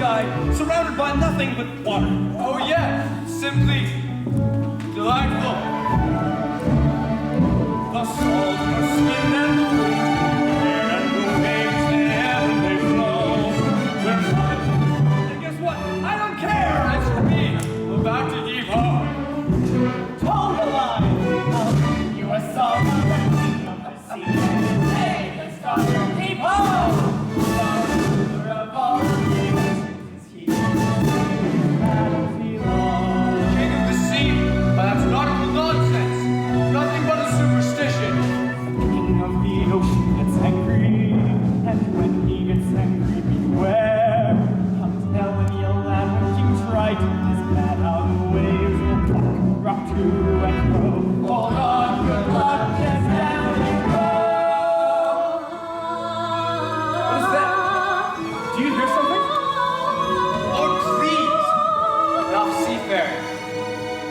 sky, surrounded by nothing but water. Oh yeah, simply delightful. The salt, the skin, and the wind, air and moonbeams, and they flow. We're fine. And guess what? I don't care. As for me, I'm about to heave ho. Told the line. You are song of the sea. Hey, let's start to heave ho. Ruler of all nations, he battles belong. King of the sea, but that's nautical nonsense. Nothing but a superstition. King of the ocean gets angry, and when he gets angry, beware. I'm telling you, lad, when King Triton is mad, how the waves will rock to and fro. Hold on, good luck, and down you go. What is that? Do you hear something? Oh, please. Enough seafaring.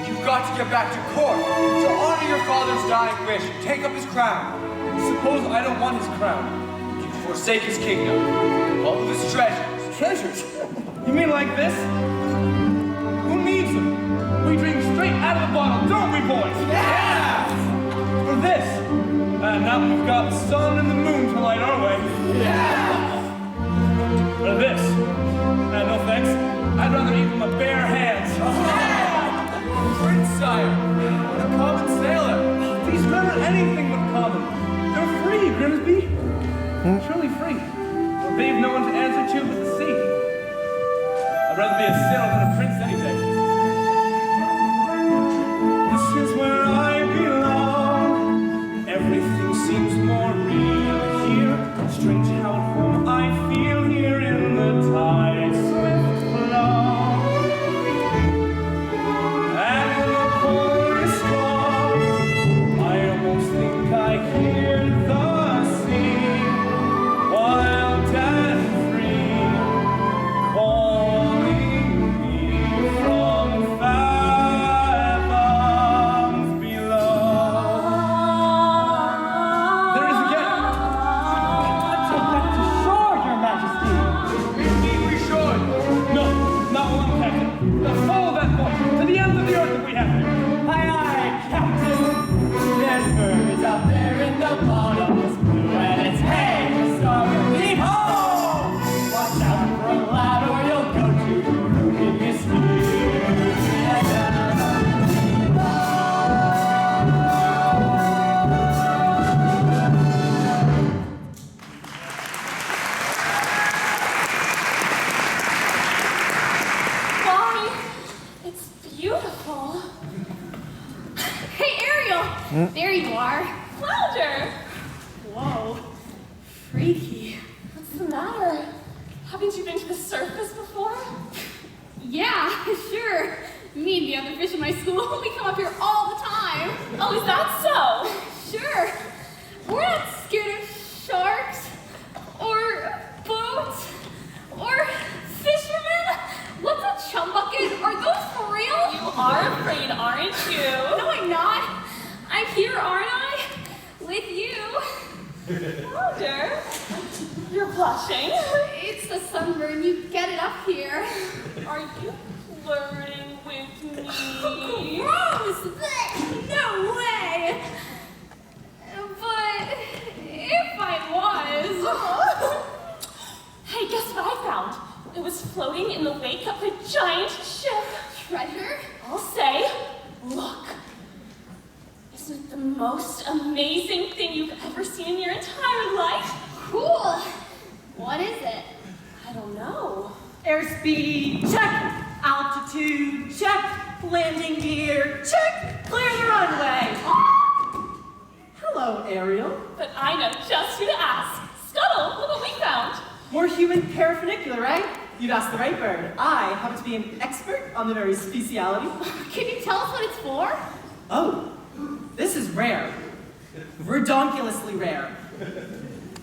You've got to get back to court to honor your father's dying wish and take up his crown. Suppose I don't want his crown. You forsake his kingdom, all of his treasures. Treasures? You mean like this? Who needs them? We drink straight out of the bottle, don't we, boys? Yeah! For this. And now we've got the sun and the moon to light our way. Yeah! For this. No thanks. I'd rather eat with my bare hands. Prince sire, what a common sailor. These men are anything but common. They're free, Grimsby. Truly free. They've no one to answer to but the sea. I'd rather be a sailor than a prince any day. This is where I belong. Everything seems more real here. Strange how at home I feel here in the tide's swift flow. And when the pull is strong, I almost think I hear the sea, wild and free, calling me from fathoms below. There it is again. Take that to shore, your majesty. Indeed we should. No, not while I'm captain. Now follow that point to the ends of the earth if we have to. Aye, aye, Captain. There's birds out there in the bottomless blue, and it's hey, starboard, heave ho! Watch out for a lad, or you'll go to your ruinous Why, it's beautiful. Hey, Ariel! There you are. Flounder! Whoa. Freaky. What's the matter? Haven't you been to the surface before? Yeah, sure. Me and the other fish in my school, we come up here all the time. Oh, is that so? Sure. We're not scared of sharks, or boats, or fishermen. What's a chum bucket? Are those for real? You are afraid, aren't you? No, I'm not. I'm here, aren't I? With you. Flounder, you're blushing. It's the sunburn. You get it up here. Are you flirting with me? Gross! No way! But if I was... Hey, guess what I found? It was floating in the wake of a giant ship. Treasure? I'll say, look. Isn't it the most amazing thing you've ever seen in your entire life? Cool. What is it? I don't know. Airspeed, check. Altitude, check. Landing gear, check. Clear the runway. Hello, Ariel. But I know just who to ask. Scuttle, look what we found. More human paraphernalia, right? You've asked the right bird. I happen to be an expert on the very speciality. Can you tell us what it's for? Oh, this is rare. Redonkulously rare.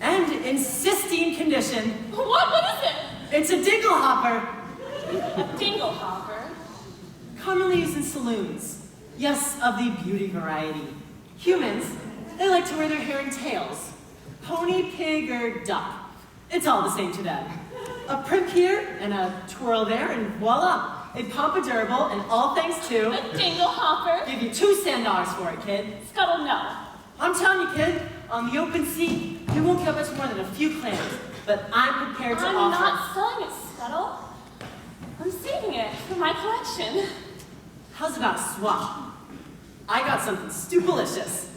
And in pristine condition. What is it? It's a dingle hopper. A dingle hopper. Commonly used in saloons. Yes, of the beauty variety. Humans, they like to wear their hair in tails. Pony, pig, or duck. It's all the same to them. A prick here and a twirl there, and voila! A pompadourable, and all thanks to... A dingle hopper. Give you $2 sand for it, kid. Scuttle, no. I'm telling you, kid, on the open sea, you won't give us more than a few clams, but I'm prepared to I'm offer... not selling it, Scuttle. I'm saving it for my collection. How's about a swap? I got something stupelicious.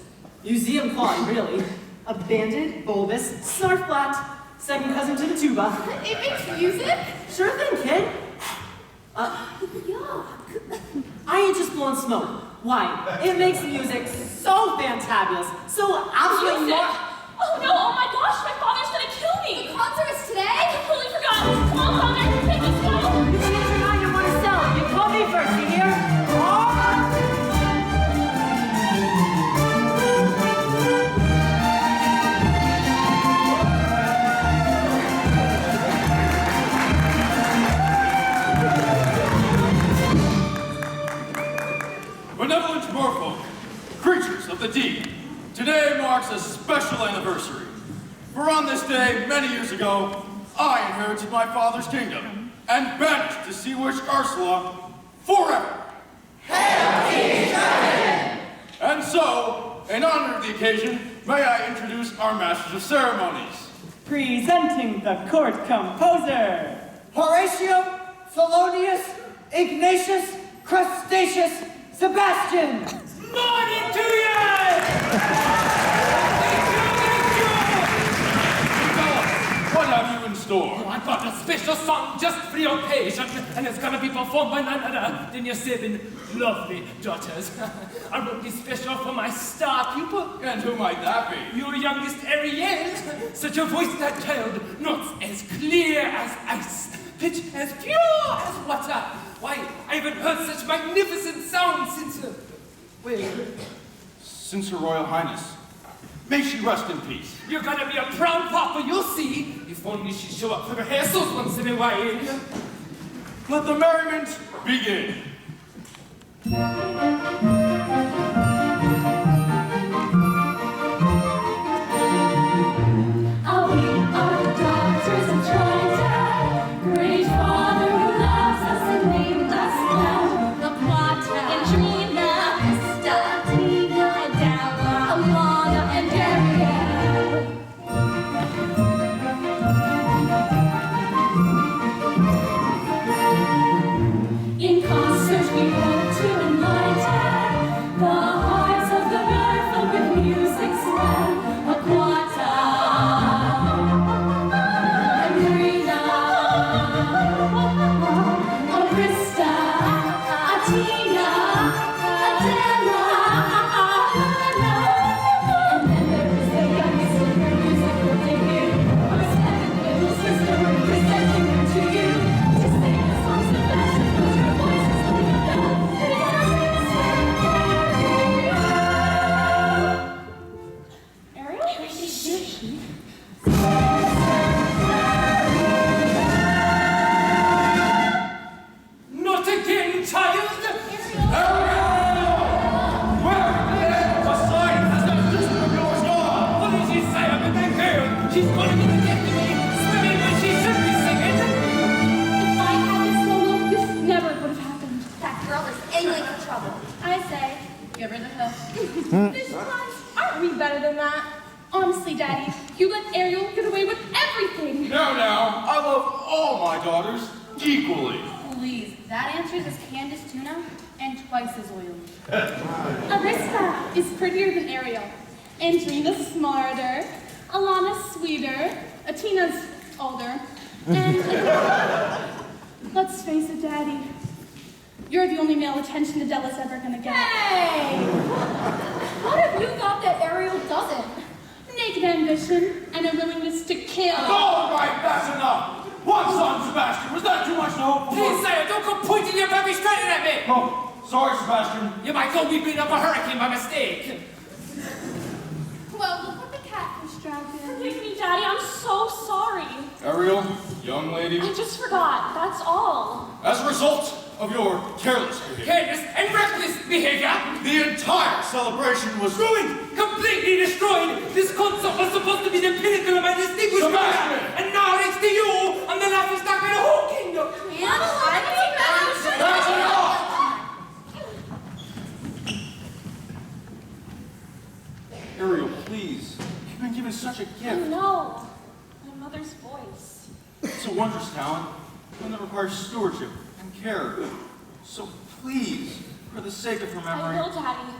Museum quality, really. A banded, bulbous, snarf flat, second cousin to the tuba. It makes music? Sure thing, kid. Yuck. I ain't just blowing smoke. Why? It makes music so fantabulous, so absolutely Music? more... Oh no, oh my gosh, my father's gonna kill me. The concert is today? I completely forgot. Come on, father, take this Scuttle. You change your mind, you want to sell it. You call me first, you hear? Benevolent merfolk, creatures of the deep, today marks a special anniversary. For on this day, many years ago, I inherited my father's kingdom and banished to sea witch Ursula forever. Hail King Triton! And so, in honor of the occasion, may I introduce our masters of ceremonies. Presenting the court composer. Horatio, Thelonious, Ignatius, Crustaceous, Sebastian! Morning to you! What have you in store? Oh, I got a special song just for the occasion, and it's gonna be performed by none other than your 7 lovely daughters. I wrote this special for my star pupil, And who might that be? your youngest Ariel. Such a voice, that child, notes as clear as ice, pitch as pure as water. Why, I haven't heard such magnificent sound since, Since Her Royal Highness. May she rest in peace. you're gonna be a proud papa, you'll see. If only she'd show up for rehearsals once in a while. Let the merriment begin. We are daughters of Triton, great father who loves us and named us well. The Plata, Andrina, Estatina, Adela, Alana, and Ariel. In concert we hope to enlighten the hearts of the merfolk with music swell. Aquata, Andrina, Orista, Atina, Adela, and then there is the youngest of her musical debut. Our second little sister, we're presenting her to you. To sing the songs the best, because your voice is like a bell. Ariel? Here she is. Not again, child! Where the sign has that sister of yours gone? What did you say about that girl? She's going to be the death of me, swimming when she should be singing. If I hadn't solo, this never would have happened. That girl is angling for trouble. I say, get rid of her. Fish flies, aren't we better than that? Honestly, Daddy, you let Ariel get away with everything. Now, I love all my daughters equally. Please, that answers as canned as tuna and twice as oily. Arista is prettier than Ariel. Andrina's smarter. Alana's sweeter. Atina's older. And let's face it, Daddy. You're the only male attention Adela's ever gonna get. Hey! What have you got that Ariel doesn't? Naked ambition and a willingness to kill. All right, that's enough. One son, Sebastian. Was that too much to hope for? Please, sire, don't come pointing your baby straight at me! Oh, sorry, Sebastian. You might go we beat up a hurricane by mistake. Well, look what the catfish dragged in. Forgive me, Daddy, I'm so sorry. Ariel, young lady, I just forgot, that's all. as a result of your careless behavior, Careless and reckless behavior, the entire celebration was ruined. completely destroyed. This concert was supposed to be the pinnacle of my distinguished Sebastian! career, and now it's to you, and the laughing stock in the whole kingdom. Ariel, please. You've been given such a gift. I know. My mother's voice. It's a wondrous talent, one that requires stewardship and care. So please, for the sake of her memory. I will, Daddy.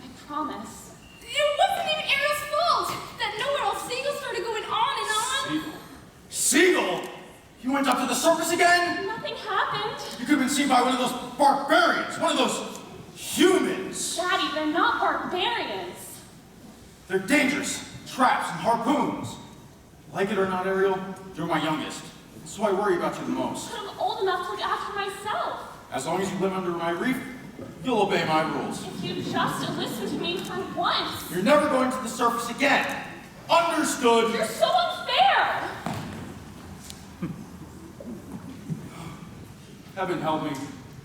I promise. It wasn't even Ariel's fault. That nowhere-else seagull started going on and on. Seagull? You went up to the circus again? Nothing happened. You could have been seen by one of those barbarians, one of those humans. Daddy, they're not barbarians. They're dangerous, traps and harpoons. Like it or not, Ariel, you're my youngest. So I worry about you the most. But I'm old enough to look after myself. As long as you live under my roof, you'll obey my rules. If you just listen to me for once. You're never going to the surface again. Understood? You're so unfair. Heaven help me.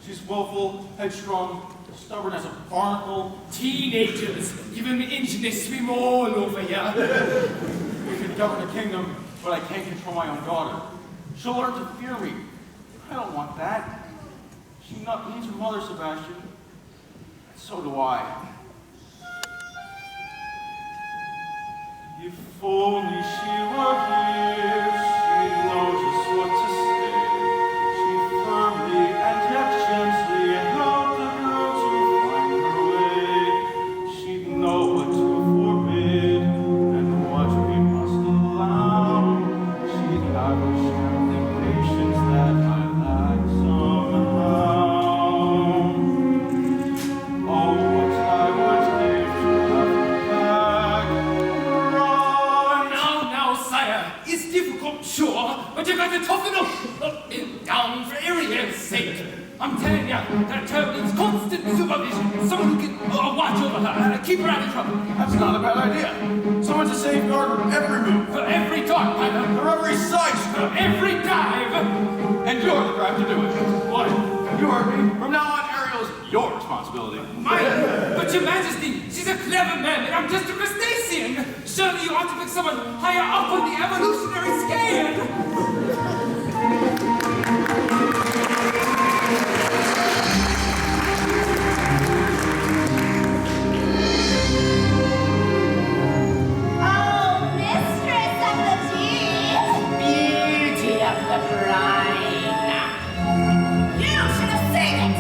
She's willful, headstrong, stubborn as a barnacle. Teenagers, even the engines swim all over here. We can govern a kingdom, but I can't control my own daughter. She'll learn to fear me. I don't want that. She needs her mother, Sebastian. And so do I. If only she were here, she'd know just what to say. She firmly and yet gently helped the girl to find her way. She'd know what to forbid and what we must allow. She'd have a share of the patience that I lack somehow. Oh, what I would give to have her back. Now, sire, it's difficult, sure, but you've got to toughen up and down for Ariel's sake. I'm telling you, that child needs constant supervision. Someone who can watch over her and keep her out of trouble. That's not a bad idea. Someone to safeguard her every move, For every dark matter, her every side for stroke. every dive. And you're the drive to do it. What? You heard me. From now on, Ariel's your responsibility. But your majesty, she's a clever man and I'm just a crustacean. Surely you ought to pick someone higher up on the evolutionary scale. Oh, mistress of the deep, beauty of the brine. You should have seen it.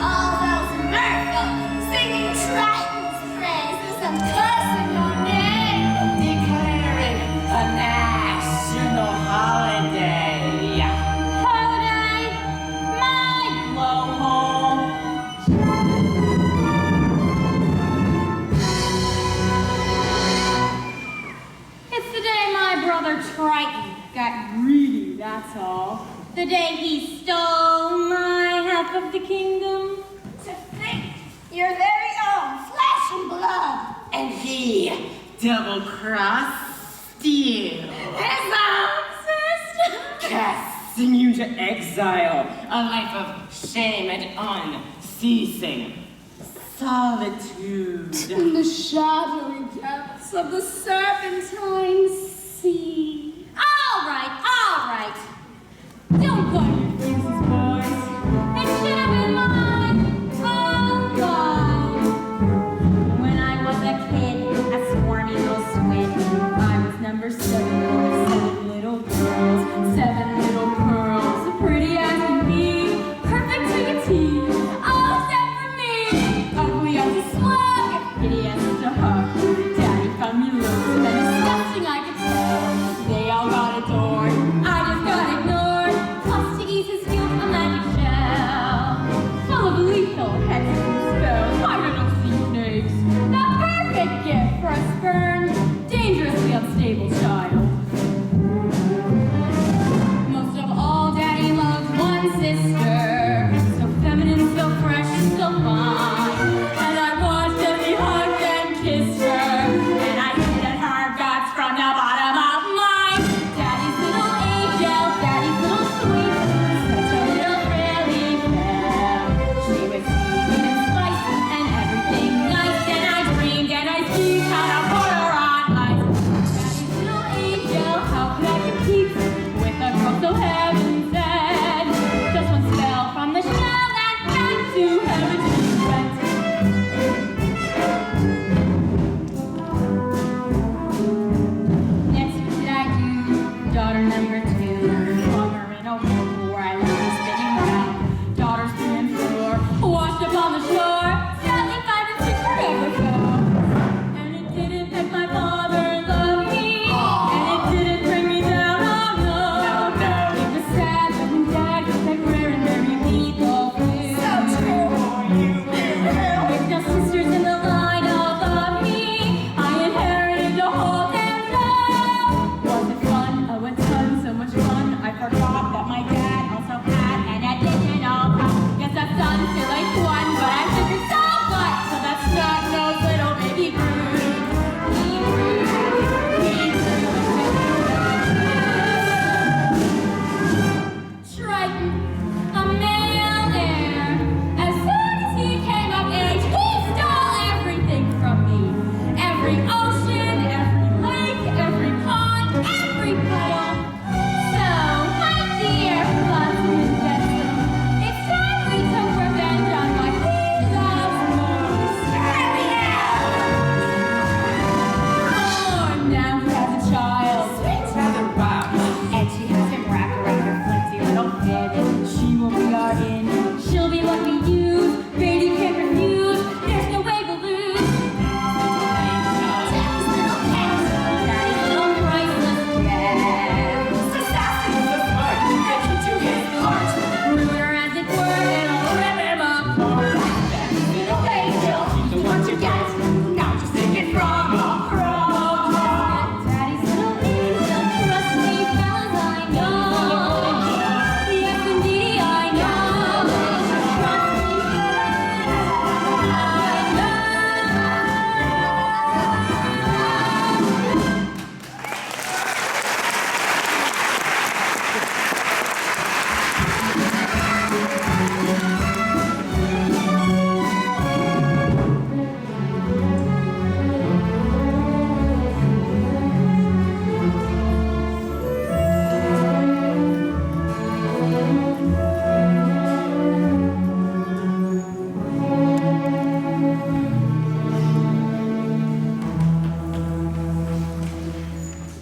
All those merfolk singing Triton's praises and cursing your name, declaring a national holiday. Holiday? My blowhole. It's the day my brother Triton got greedy, that's all. The day he stole my half of the kingdom. To think your very own flesh and blood, and he double-crossed you. His own sister. Casting you to exile, a life of shame and unceasing solitude. In the shadowy depths of the serpentine sea. All right. Don't go to your fuses, boys. It should have been mine. Oh, God. When I was a kid, a swarmy little squid, I was number 7 of 7 little girls, 7 little pearls, pretty as can be, perfect to a T. All except for me, ugly as a slug, hideous as a hug. Daddy found me loathsome and disgusting, I could tell. They all got adored, I just got ignored. Cost to eat We'll be what we use. Baby can't refuse. There's no way we'll lose. Daddy's little cat. Daddy's little priceless cat. So sassy, so smart. Get into his heart. Ruler as it were, it'll rip him apart. Daddy's little angel. He's the one to get. Now just take it from a pro. Daddy's little angel. Trust me, fellas, I know. Yes, indeed, I know. Trust me,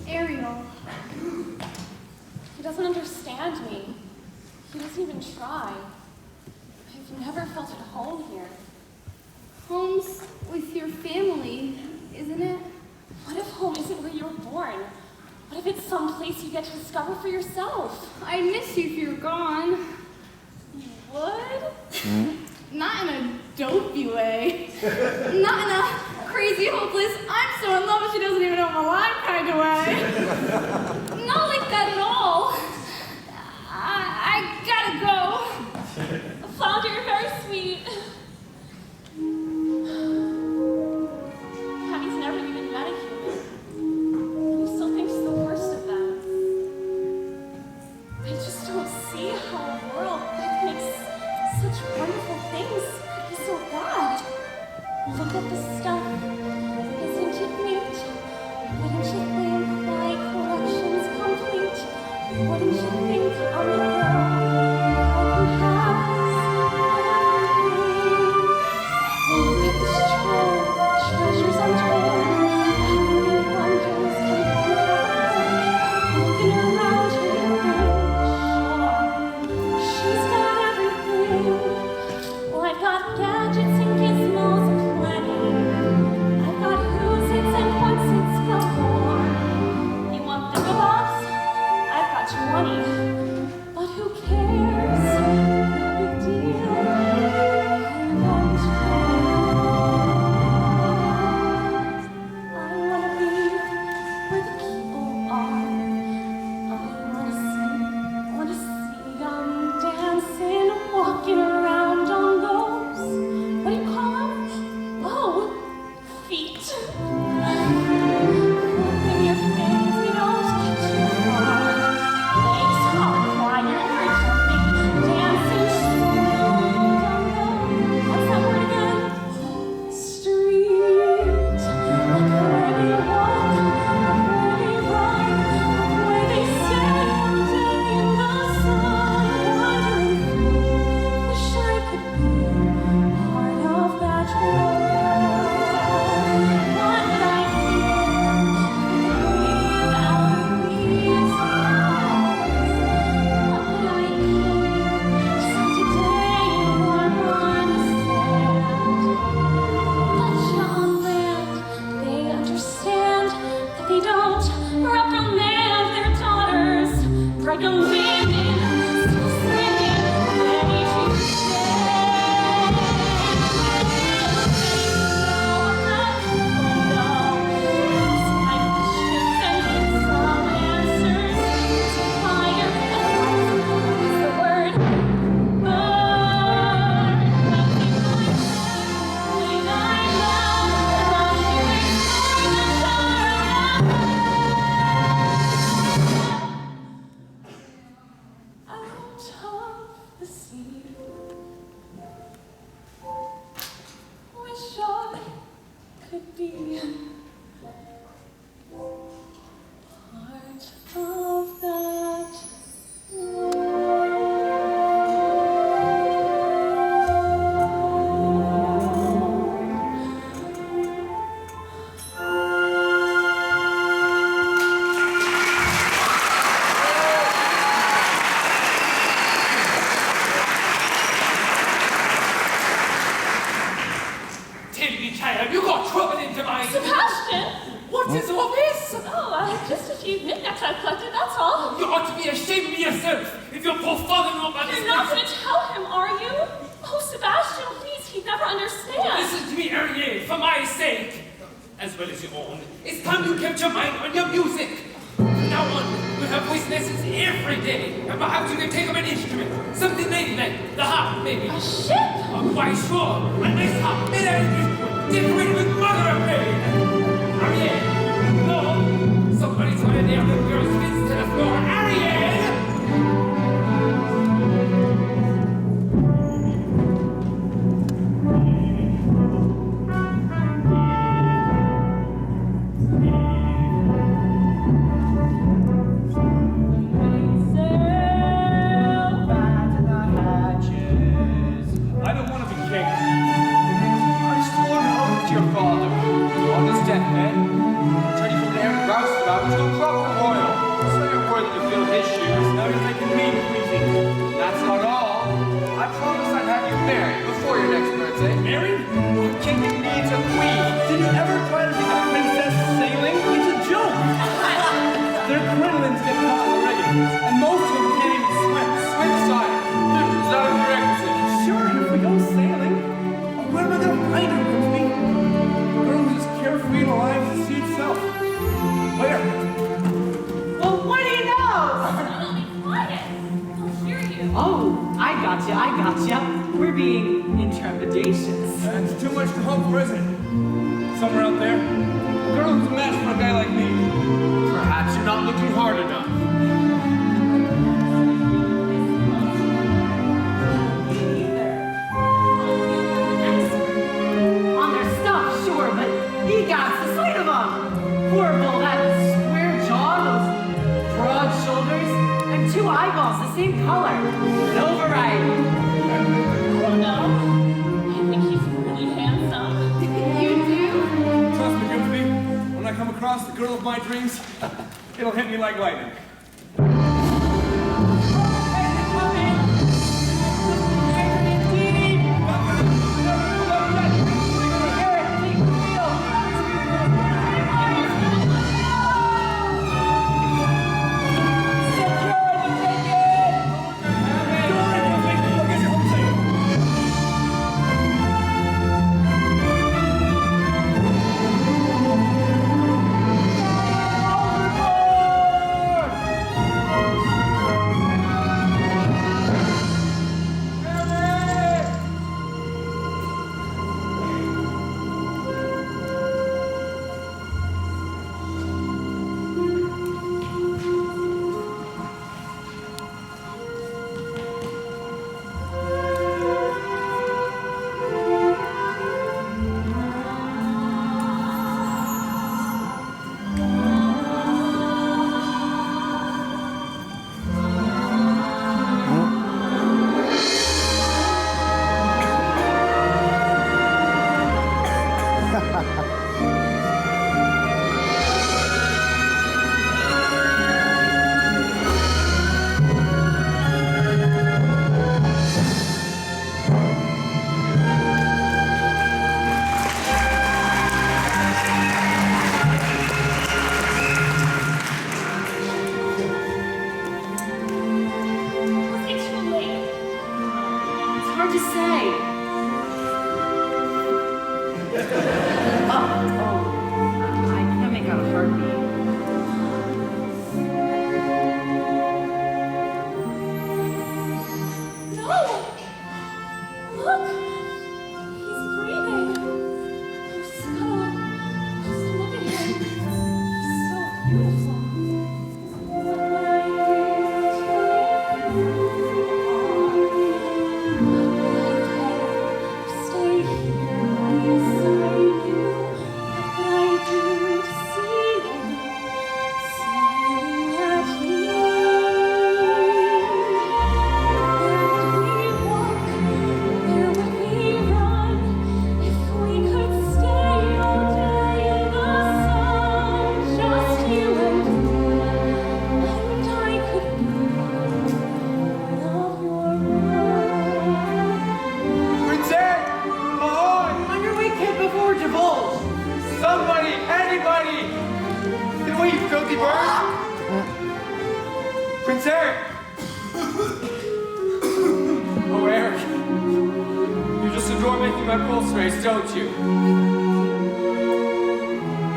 Ariel. He doesn't understand me. He doesn't even try. I've never felt at home here. Home's with your family, isn't it? What if home isn't where you were born? What if it's some place you get to discover for yourself? I'd miss you if you were gone. You would? Not in a dopey way. Not in a crazy, hopeless, I'm so in love but she doesn't even know I'm alive kind of way. Not like that at all. I gotta go. Flounder, you're very sweet. Hattie's never even met a human. You still think she's the worst of them. I just don't see how a world that makes such wonderful things could be so bad. Look at the stuff. Isn't it neat? Wouldn't you think my collection's complete? Wouldn't you think I'm the girl who has everything? Look at this trove, treasures untold. How many wonders can one have? Looking around here, sure, she's got everything. Well, I've got gadgets and gizmos aplenty. I've got who's its and what's its galore. You want thingabobs? I've got 20. But who cares? No big deal. I want to be where the people are. I want to see them dancing, walking around on those, what do you call them? Oh, feet. Flipping your fins, you don't get too far. Legs hard, quiet, and jumping, dancing, shooting on those. What's that word again? Street. Look where they walk, look where they run, look where they stand all day in the sun, wandering free. Wish I could be part of that world. What would I feel without these eyes? What would I be? Just today when I'm sad. But young land, they understand that they don't reprimand their daughters, pregnant women, still singing, ready to stand. Wish I could be part of that is all this? Oh, just a few knickknacks I've collected, that's all. You ought to be ashamed of yourself if your poor father knew about this. You're not going to tell him, are you? Oh, Sebastian, please, he'd never understand. Listen to me, Ariel, for my sake, as well as your own. It's time you kept your mind on your music. From now on, we'll have voice lessons every day, and perhaps you can take up an instrument. Something ladylike, the harp, maybe. A ship? Oh, why, sure. A nice harp, made out of driftwood, decorated with mother of pearl. Ariel, no, somebody's gonna nail the girl's fists to the floor. Ariel! me through my pulse race, don't you?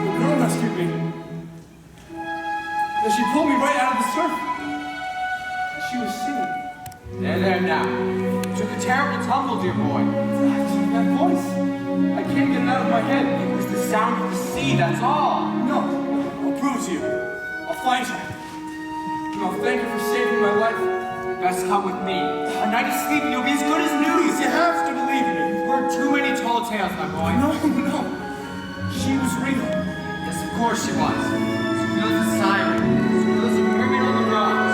The girl rescued me. And she pulled me right out of the surf. And she was singing. There now. You took a terrible tumble, dear boy. That voice. I can't get it out of my head. It was the sound of the sea, that's all. No, I'll prove to you. I'll find her. And I'll thank her for saving my life. You best come with me. A night of sleep and you'll be as good as new. Please, you have to believe me. You've heard too many tall tales, my boy. No. She was real. Yes, of course she was. As real as a siren. As real as a mermaid on the rocks.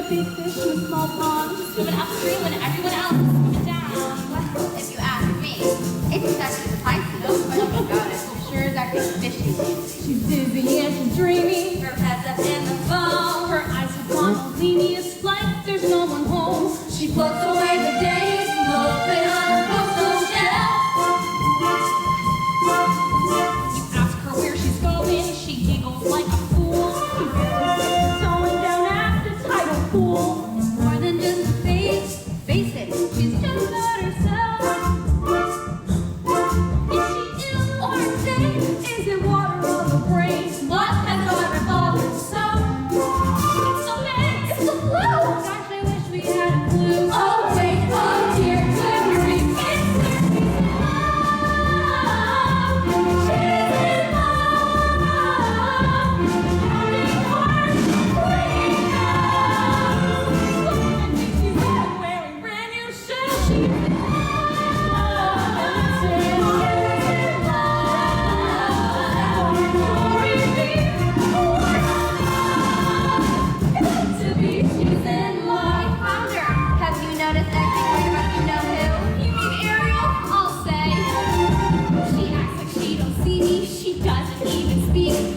big fish in a small pond, swimming upstream when everyone else is swimming down. Well, if you ask me, it's exactly the type of no question about it. It sure is acting fishy. She's dizzy and she's dreamy. Her head's up in the foam. Her eyes have gone all gleamy as like there's no one home. She floats away the days, moping on her coastal shelf. You ask her where she's going, she giggles like a fool. She barely going down at the tidal pool. It's more than just a face. Face it, she's just not herself. Is she ill or safe? Is it water on the brain? What has gone revolving so? It's so big, it's the flu. Gosh, I wish we had a clue. Oh wait, oh dear, good grief.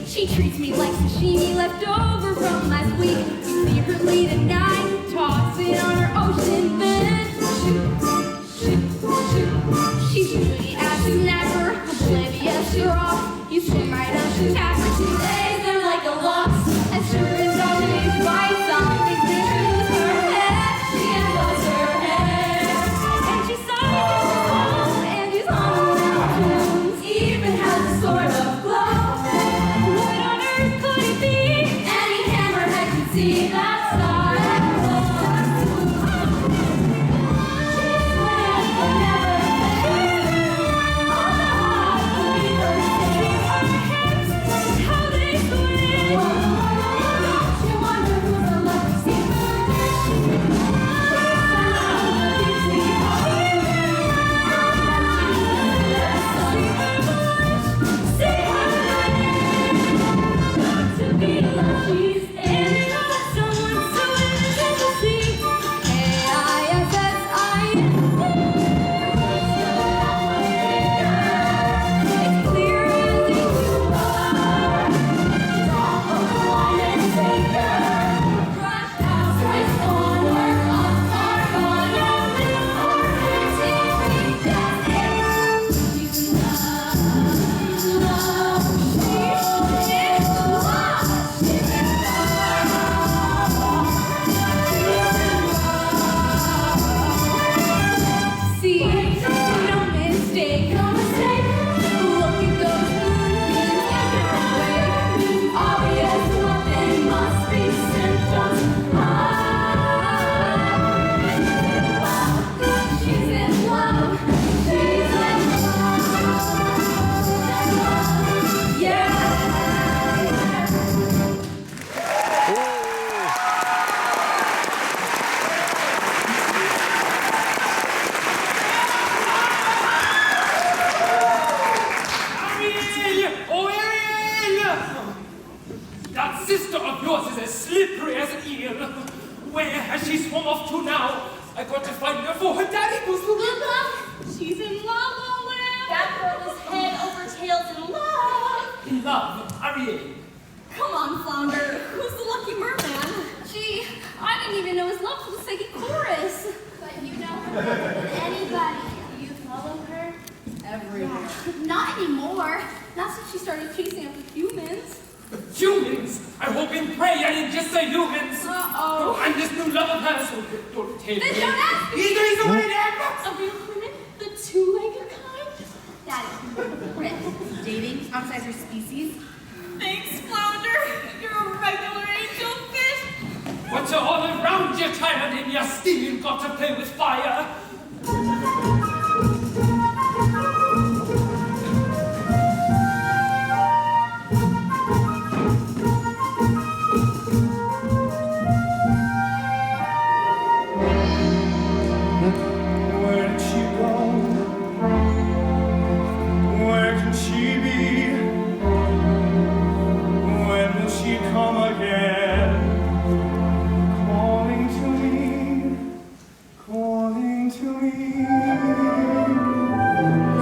She treats me like sashimi left over from last week. You see her late at night, tossing on her ocean bed. Shoot, shoot, shoot. She's usually a snapper, oblivious to rock. You swim right up to tap her, she lays there like a lox. As sure as always bites on things to choose her head. She undoes her hair, and she sighs and she's humming little tunes. Even has a sort of glow. Any hammerhead can see that star. I got to find her for her daddy goes to Good luck. She's in La La Land. That girl is head over tails in love. in love, Ariel. Come on, Flounder. Who's the lucky merman? Gee, I didn't even know his love for the second chorus. But you know her better than anybody. You follow her? Everywhere. Not anymore. Not since she started chasing after humans. Humans? I hope and pray I didn't just say humans. Uh-oh. I'm this new love of hers. Don't take Then me. don't ask me. Either he's away there. Of your women, the two-legged kind? That is dating outside her species. Thanks, Flounder. You're a regular angel fish. What's all around you, child, and you still got to play with fire? Where did she go? Where can she be? When will she come again? Calling to me, calling to me,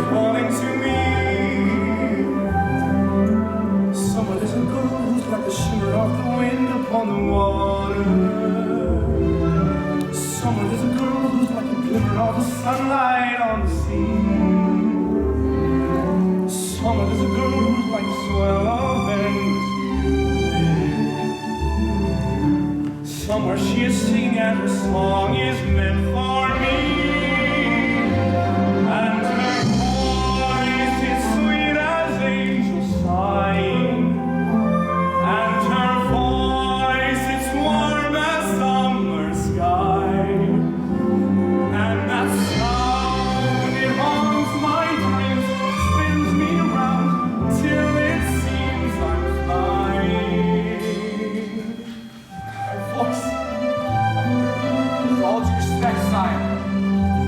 calling to me. Somewhere there's a girl who's like the shimmer of the wind upon the water. Somewhere there's a girl who's like the glimmer of the sunlight on the sea. Somewhere there's a girl who's like the swell of endless music. Somewhere she is singing and her song is meant for me. And her voice is sweet as angels sighing. And her voice is warm as summer sky. And that sound, it haunts my dreams, spins me around till it seems I'm flying. Her voice. With all due respect, sire,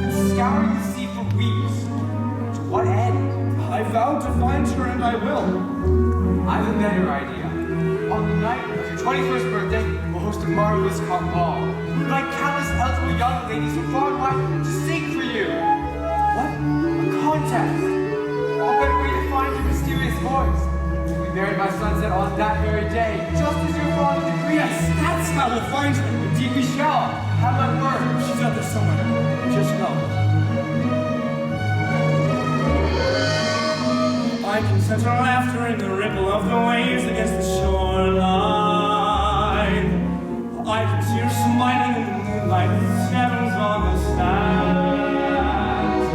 you've been scouring the sea for weeks. To what end? I vowed to find her and I will. I have a better idea. On the night of your 21st birthday, we'll host a marvelous cock ball. We'd like countless eligible young ladies from far and wide to sing for you. What? A contest? What better way to find your mysterious voice? You'll be married by sunset on that very day, just as your father decreed. Yes, that's how we'll find her. Indeed we shall. Have my word. She's out there somewhere. Just know. I can sense her laughter in the ripple of the waves against the shoreline. I can see her smiling in the moonlight with the sevens on the sands.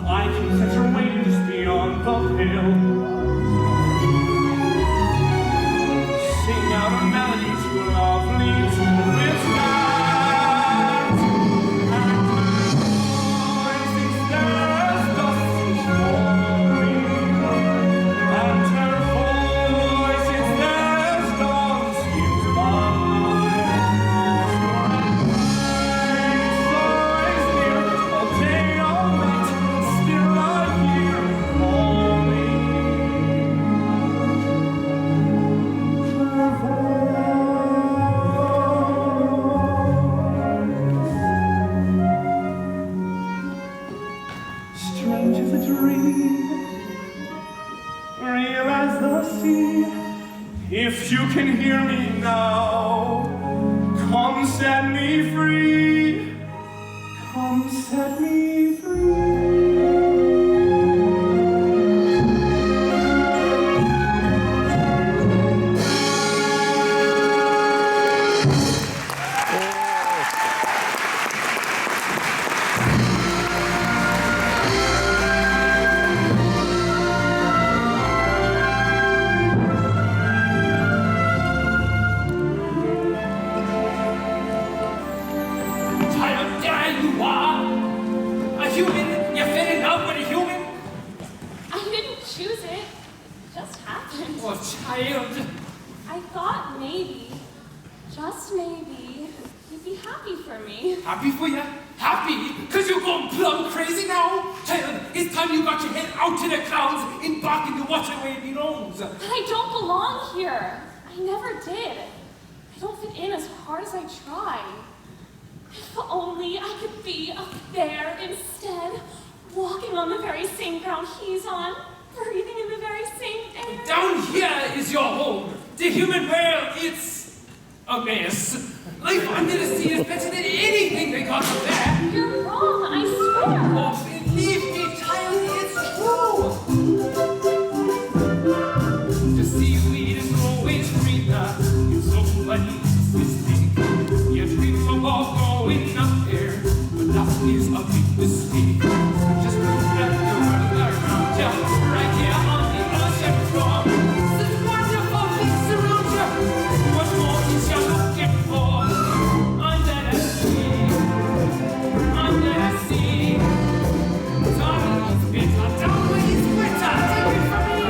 I can sense her waiting just beyond the hill. Sing out a melody to a lovely tune with hands. And her voice is there as dusty falling. And her voice is there as dawn skims by. So always near, all day, all night, still I hear her calling. Her voice, strange as a dream, real as the sea. If you can hear me now, come set me free. Come set me free. Child, there you are. A human. You fell in love with a human. I didn't choose it. It just happened. Oh, child. I thought maybe, just maybe, you'd be happy for me. Happy for you? Happy? Because you're going plumb crazy now? Child, it's time you got your head out to the clouds, embark into what your way belongs. But I don't belong here. I never did. I don't fit in as hard as I try. If only I could on the very same ground he's on, breathing in the very same air. Down here is your home. The human world, it's a mess. Life under the sea is better than anything they got up there. You're wrong, I swear. Oh, believe me, child, it's true. The seaweed is always greener in somebody's mistake. You dream about going up there, but that is a big mistake. Just look at the world around you, right here on the ocean floor. Such wonderful things around you. What more is you looking for? Under the sea, under the sea. Darling, it's better, down where it's better. Take it from me.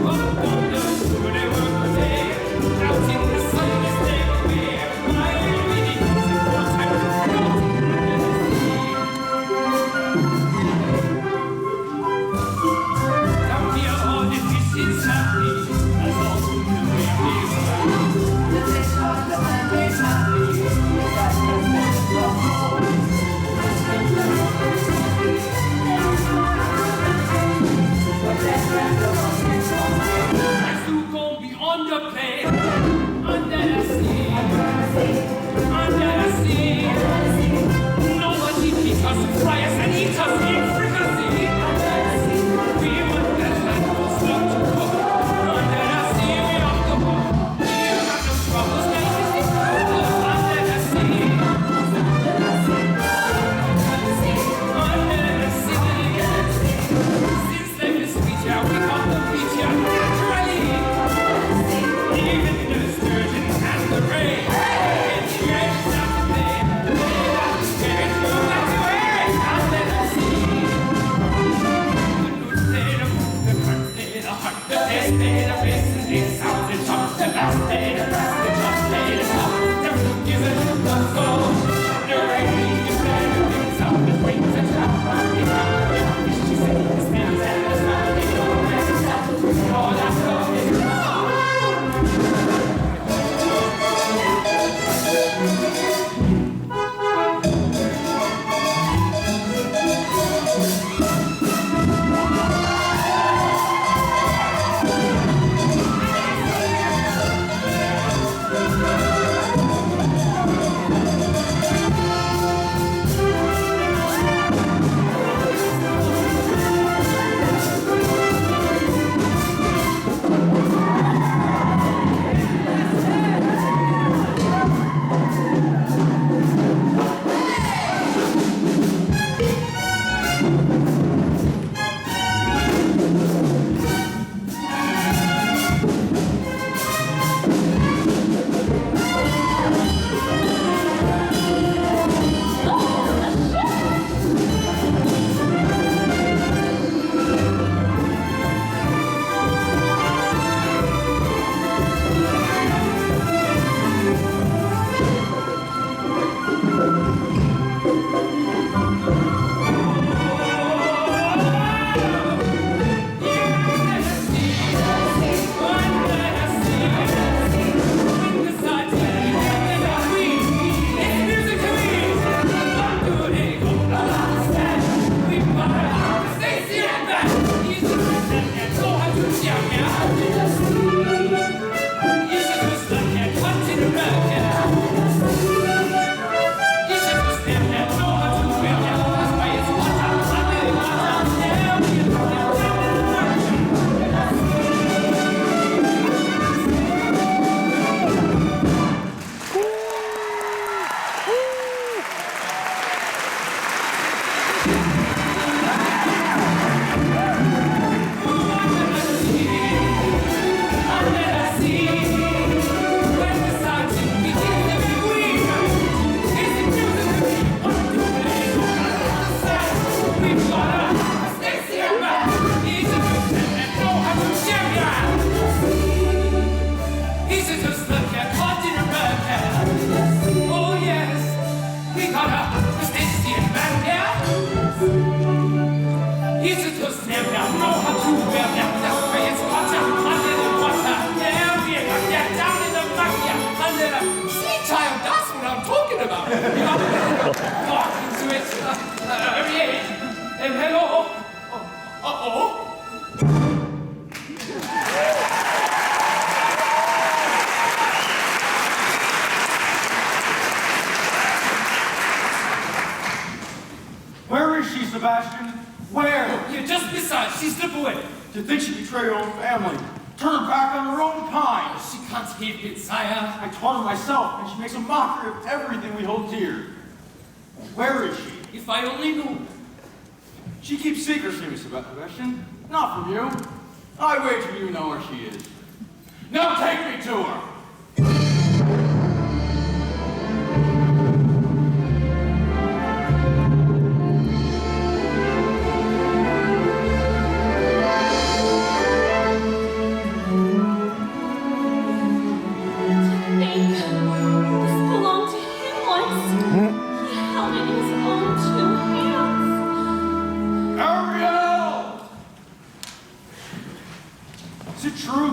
Up on the shore they work a day, out in the sun they stay away. Why really comes in for time to float under the sea. Down here all the fish is happy, as all the way is. The fish on the land is happy, that's the best of all. As you go beyond the plane, under the sea, under the sea. Nobody beats us, fry us, and eat us in fricassee. We want that land will stop to cook. Under the sea, we off the hook. We got no troubles, getting this under the sea. Under the sea. Since life is sweet, yeah, we got the beach, yeah, naturally. Even the sturgeon and the rain. It's great stuff to play. It's good like to wear it under the sea. The good day, the moon, the current day, the heart, the best day, the best, and the sound, the chop, the last day, the last, the chop, day, the top. The fruit is a look of soul. The rain is there, the things out, the wings, the trap, the top, the fish, she said, the snails and the sun, they know where to stop. All that stuff is wrong. Hello? Uh-oh? Where is she, Sebastian? Where? You're just beside. She slipped away. Do you think she betrayed her own family? Turn her back on her own kind. She can't help it, sire. I taught her myself, and she makes a mockery of everything we hold dear. Where is she? If I only knew. She keeps secrets from me, Sebastian. Not from you. I wager you know where she is. Now take me to her.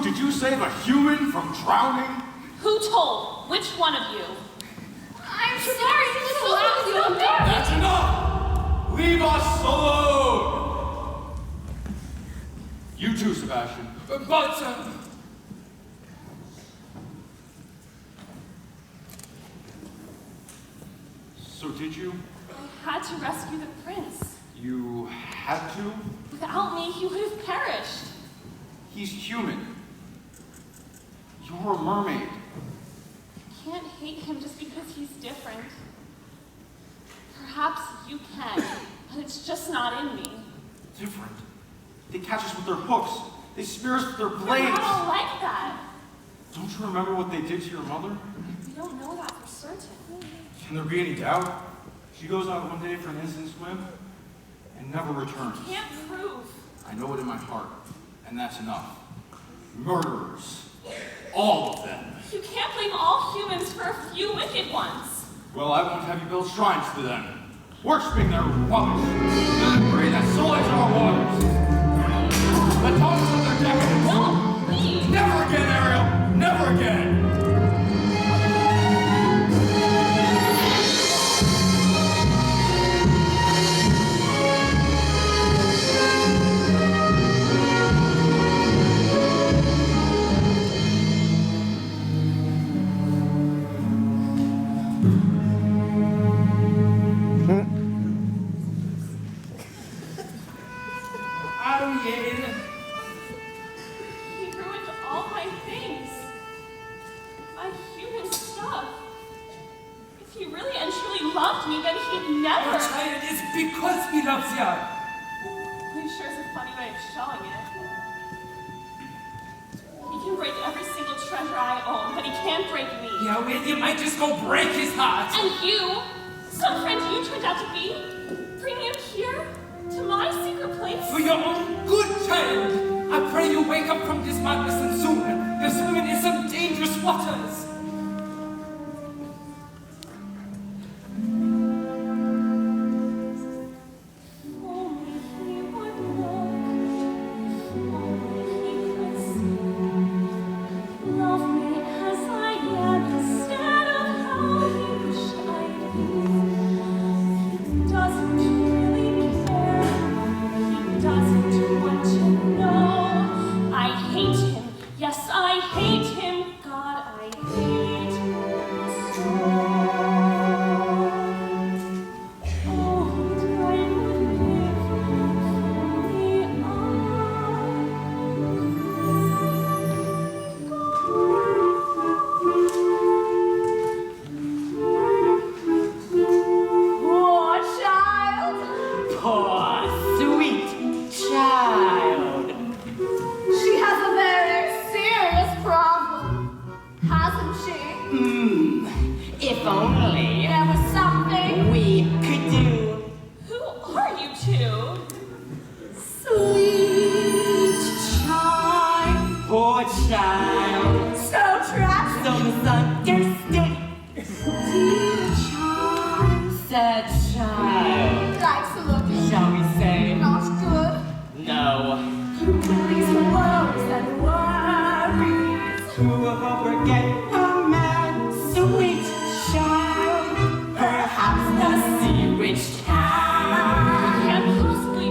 Did you save a human from drowning? Who told? Which one of you? I'm sorry, he was so loud with you up there. That's enough! Leave us alone! You too, Sebastian. But, So did you? I had to rescue the prince. You had to? Without me, he would have perished. He's human. You're a mermaid. I can't hate him just because he's different. Perhaps you can, but it's just not in me. Different? They catch us with their hooks. They spear us with their They're blades. not all like that. Don't you remember what they did to your mother? We don't know that for certain. Can there be any doubt? She goes out one day for an instant swim and never returns. Can't prove. I know it in my heart, and that's enough. Murderers. All of them. You can't blame all humans for a few wicked ones. Well, I won't have you build shrines to them. Worshipping their rubbish. The debris that sullies our waters. The tones of their decadence. No, please. Never again, Ariel. Never again. Ariel. He ruined all my things. My human stuff. If he really and truly loved me, then he'd never. Your child is because he loves you. He sure is a funny way of showing it. He can break every single treasure I own, but he can't break me. Yeah, well, you might just go break his heart. And you, some friend you turned out to be, bring him here to my secret place. For your own good, child. I pray you wake up from this madness and soon. You're swimming in some dangerous waters. Only he would look, only he could see. Love me as I am instead of how he wished I'd be. He doesn't really care, he doesn't want to know. I hate him, yes I hate him, God I hate him so. Poor, sweet child. She has a very serious problem, hasn't she? If only There was something we could do. Who are you two? sweet child, Poor child, so tragic, so misunderstood. dear child, Sad child, likes to look shall we say? not good. No. These worries and worries. Who will forget a man, sweet child? Perhaps the sea witch can. Can't possibly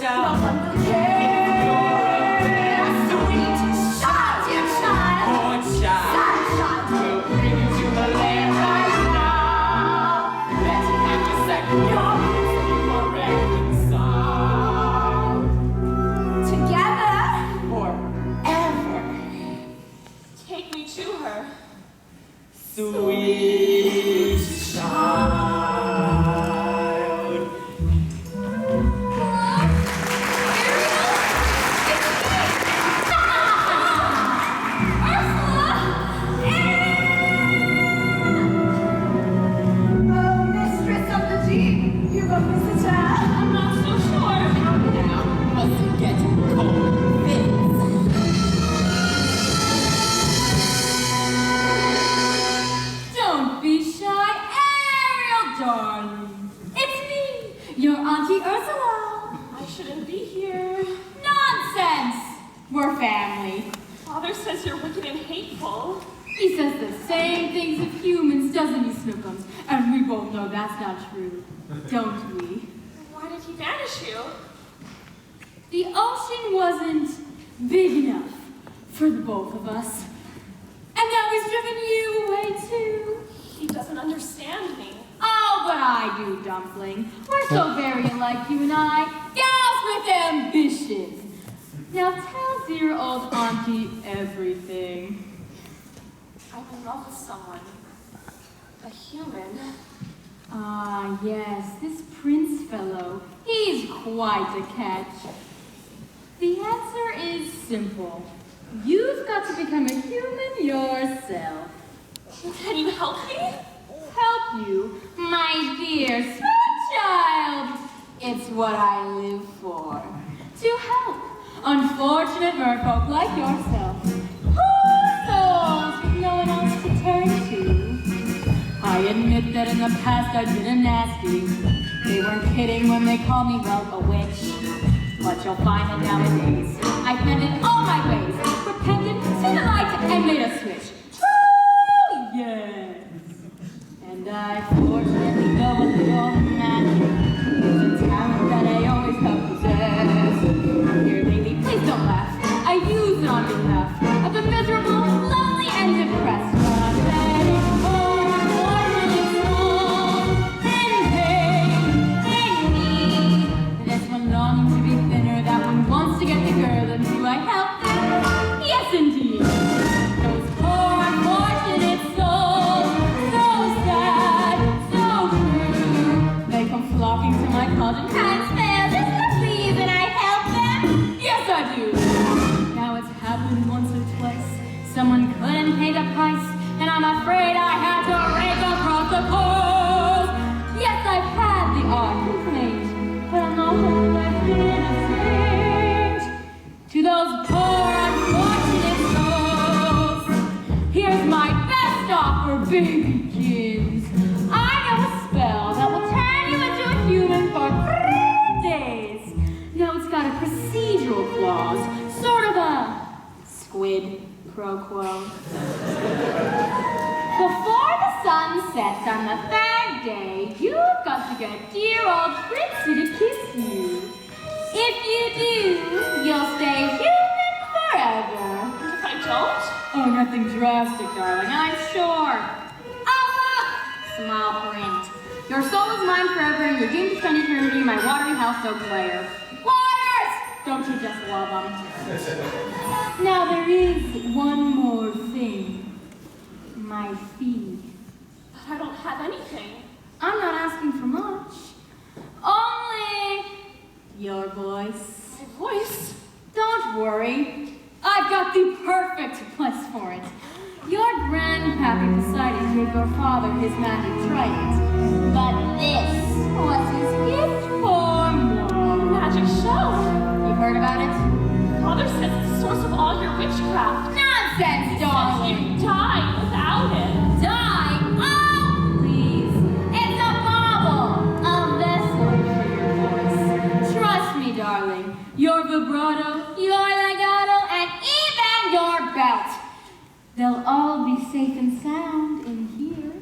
child. No one will care. Sweet child, dear child. Poor child. Sad child. We'll bring you to the land right now. Let's have a second your lips be reconciled. Together. Forever. Take me to her. Sweet child. Mistress of the deep, you've a visitor. I'm not so sure. Now, mustn't get cold fins. Don't be shy, Ariel, darling. It's me, your Auntie Ursula. I shouldn't be here. Nonsense! We're family. Father says you're wicked and hateful. He says the same things of humans, doesn't he, Snookums? And we both know that's not true, don't we? Why did he banish you? The ocean wasn't big enough for the both of us. And now he's driven you away too. He doesn't understand me. Oh, but I do, Dumpling. We're so very alike, you and I. Gals with ambition. Now tell dear old Auntie everything. I'm in love with someone. A human. Ah, yes, this Prince fellow. He's quite a catch. The answer is simple. You've got to become a human yourself. Can you help me? Help you? My dear sweet child. It's what I live for. To help unfortunate merfolk like yourself. Poor souls with no one else to turn to. I admit that in the past I've been a nasty. They weren't kidding when they called me, well, a witch. But you'll find that nowadays I've mended all my ways, repented, seen the light, and made a switch. True, yes. And I fortunately go a little magic. It's a talent that I always have possessed. Here lately, please don't laugh. I use it on behalf of the miserable, lonely, and depressed. But I'm letting home, fortunately small, in pain, in need. This one longing to be thinner, that one wants to get the girl, and do I help them? Yes, indeed. Those poor, unfortunate souls, so sad, so true. They come flocking to my cauldron, kind spell, just to please, and I help them. Yes, I do. Now it's happened once or twice. Someone couldn't pay the price, and I'm afraid I had to rake across the coals. Yes, I've had the odd complaint, but I'm not left innocent. To those poor, unfortunate souls, here's my best offer, begins. I know a spell that will turn you into a human for 3 days. Now it's got a procedural clause, sort of a squid pro quo. Before the sun sets on the 3rd day, you've got to get dear old Fritzy to kiss you. If you do, you'll stay human forever. If I don't? Oh, nothing drastic, darling, I'm sure. Oh, look! Small print. Your soul is mine forever, and you're doomed to spend eternity in my watery house oak lair. Liars! Don't you just love them? Now, there is one more thing. My fee. But I don't have anything. I'm not asking for much. Only your voice. My voice? Don't worry. I've got the perfect place for it. Your grandpappy Poseidon gave your father his magic trident. But this was his gift for more. Magic shell. You heard about it? Father says it's the source of all your witchcraft. Nonsense, You darling. die without it. Die? Oh, please. It's a bauble. A vessel for your voice. Trust me, darling. Your vibrato, your legato, and even your belt. They'll all be safe and sound in here.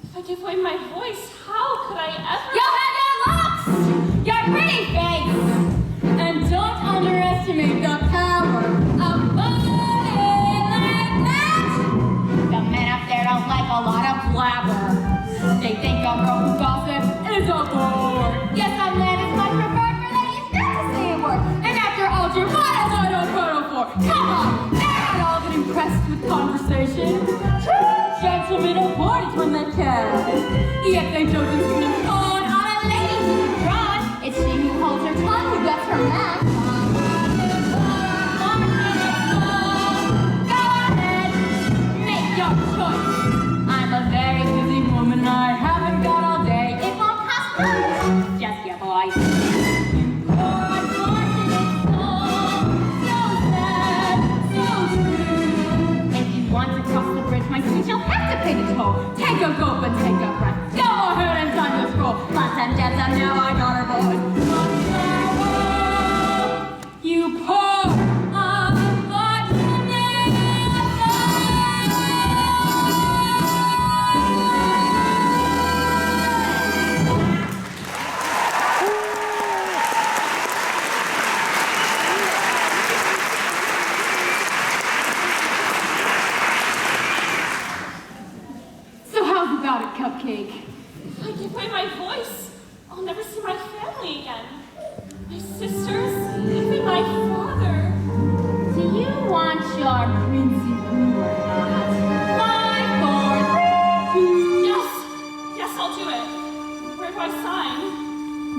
If I give away my voice, how could I ever? You'll have your looks, your pretty face, and turn back. Go ahead, make your choice. I'm a very busy woman, I haven't got all day. It won't cost much, just your voice. Want to cross the bridge, my sweet, you'll have to pay the toll. Take a gulp and take a breath. Go ahead and sign the scroll. Lots and jets, and now I got her voice. You poor Cupcake. If I give away my voice, I'll never see my family again. My sisters, even my father. Do you want your princey poo or not? 5, 4, 3, 2. Yes, I'll do it. Where do I sign?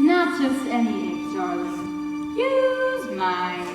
Not just any ink, darling. Use mine.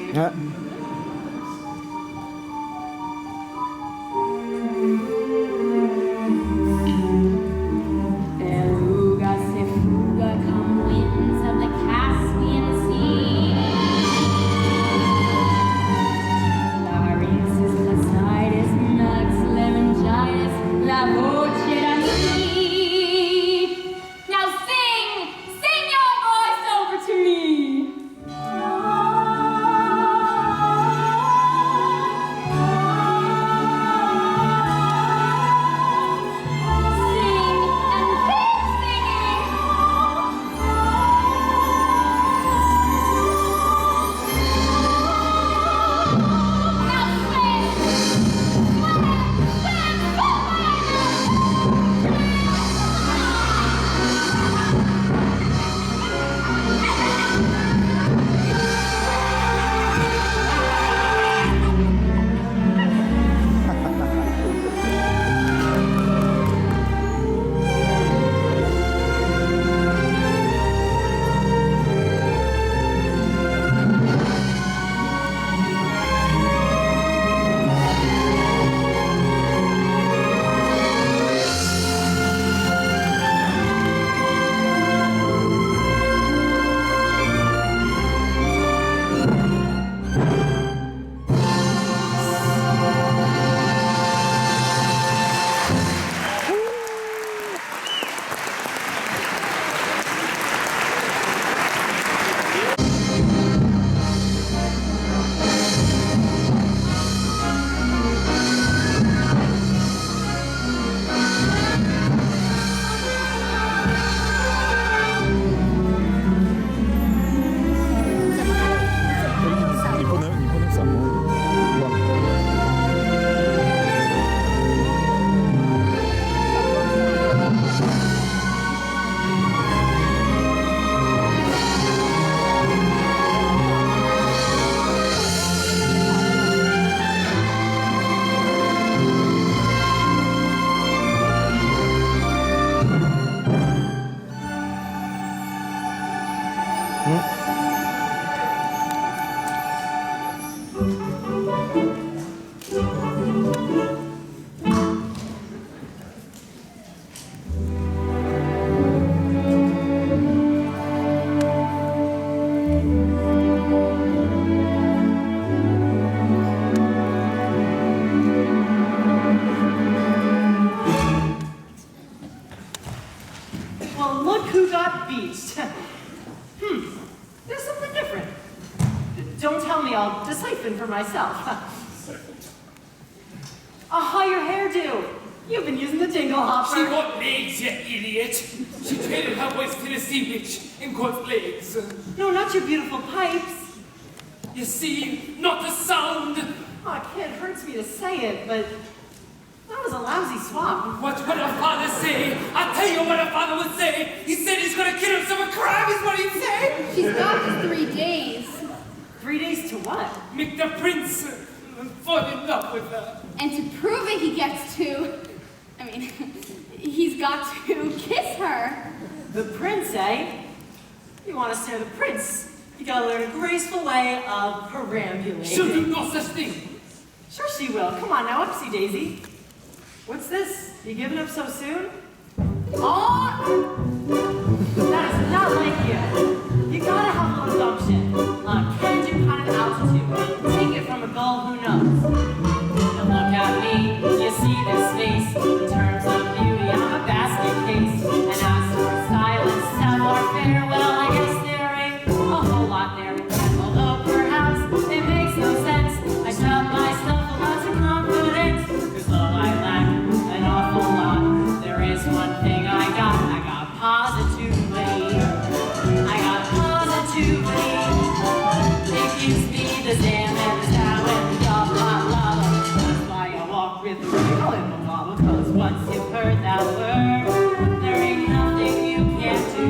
I'll decipher for myself. Aha, your hairdo. You've been using the dingle hopper. She got legs, you idiot. She traded her voice to the sea witch and got legs. No, not your beautiful pipes. You see, not the sound. Oh, kid, it hurts me to say it, but that was a lousy swap. What would her father say? I'll tell you what her father would say. He said he's gonna kill himself a crab, is what he'd say. She's got just 3 days. 3 days to what? Make the prince fall in love with her. And to prove it, he gets to, he's got to kiss her. The prince, eh? You want to stare the prince You gotta learn a graceful way of perambulating. She'll do no such thing. Sure she will. Come on now, upsy daisy. What's this? You giving up so soon? Oh! That is not like you. You gotta have a little gumption. Can-do kind of altitude. Take it from a gull who knows. Now look at me, you see this face. In terms of beauty, I'm a basket case. And as for style and savoir-faire, well, I guess there ain't a whole lot there. And although perhaps it makes no sense, I shove myself a lot of confidence. Cause though I lack an awful lot, there is one thing I got positively. I got positively. It gives me the zam and the zow and the blah blah blah. That's why I walk with the real in the wobble. Cause once you've heard that word, there ain't nothing you can't do.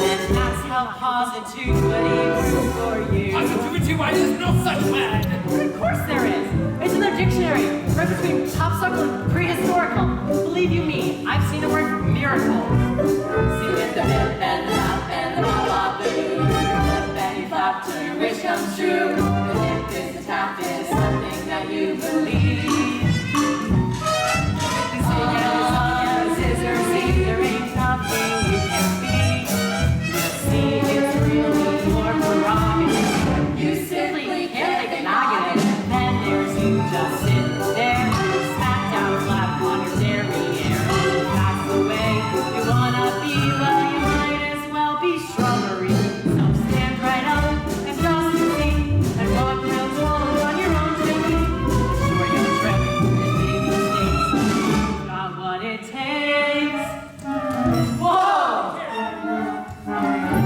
And that's how positivity works for you. Positivity, why there's no such word? Of course there is. It's in their dictionary, right between topsoil and prehistorical. Believe you me, I've seen the word miracle. See with the hip and the hop and the bop the doo. The belly flop till your wish comes true. The hip is the tap is something that you believe. Sing as long as is or see, there ain't nothing you can be. You see, it's really your prerogative. You simply can't take a noggin. Then there's you just sitting there, smack down flat on your derriere. That's the way you wanna be, well, you might as well be shrubbery. So stand right up and just see, and walk around tall on your own thinking. Sure you're tripping and make mistakes, not what it takes. Whoa!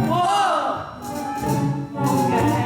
Whoa! Okay.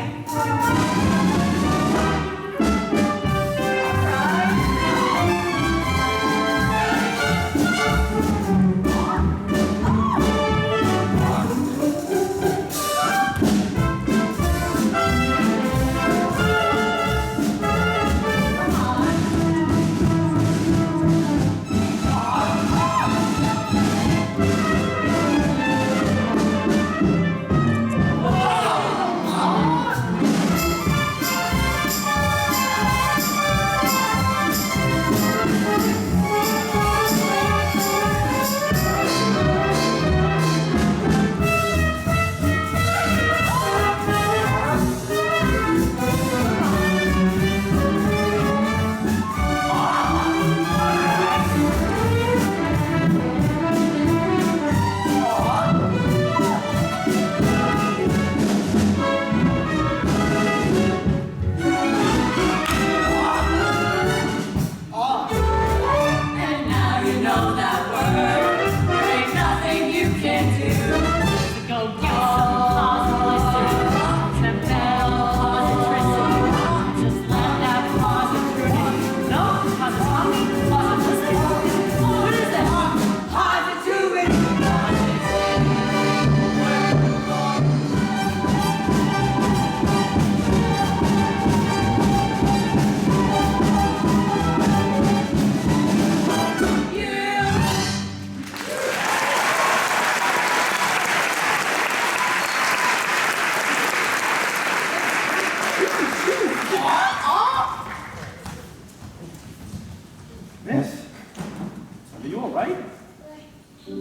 Miss, are you all right? You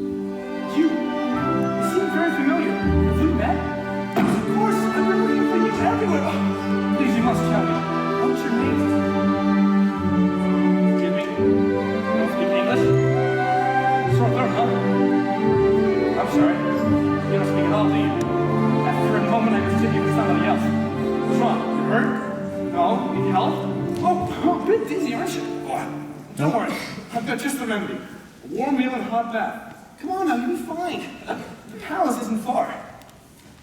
seem very familiar. Have we met? Of course, I've been looking for you everywhere. Oh, please, you must tell me. What's your name? Excuse me? You don't speak English? Sore throat, huh? I'm sorry. You don't speak at all, do you? After a moment, I mistook you for somebody else. What's wrong? You hurt? No? Need help? Oh, a bit dizzy, aren't you? Oh, don't worry. I've got just the remedy. A warm meal and a hot bath. Come on now, you'll be fine. The palace isn't far.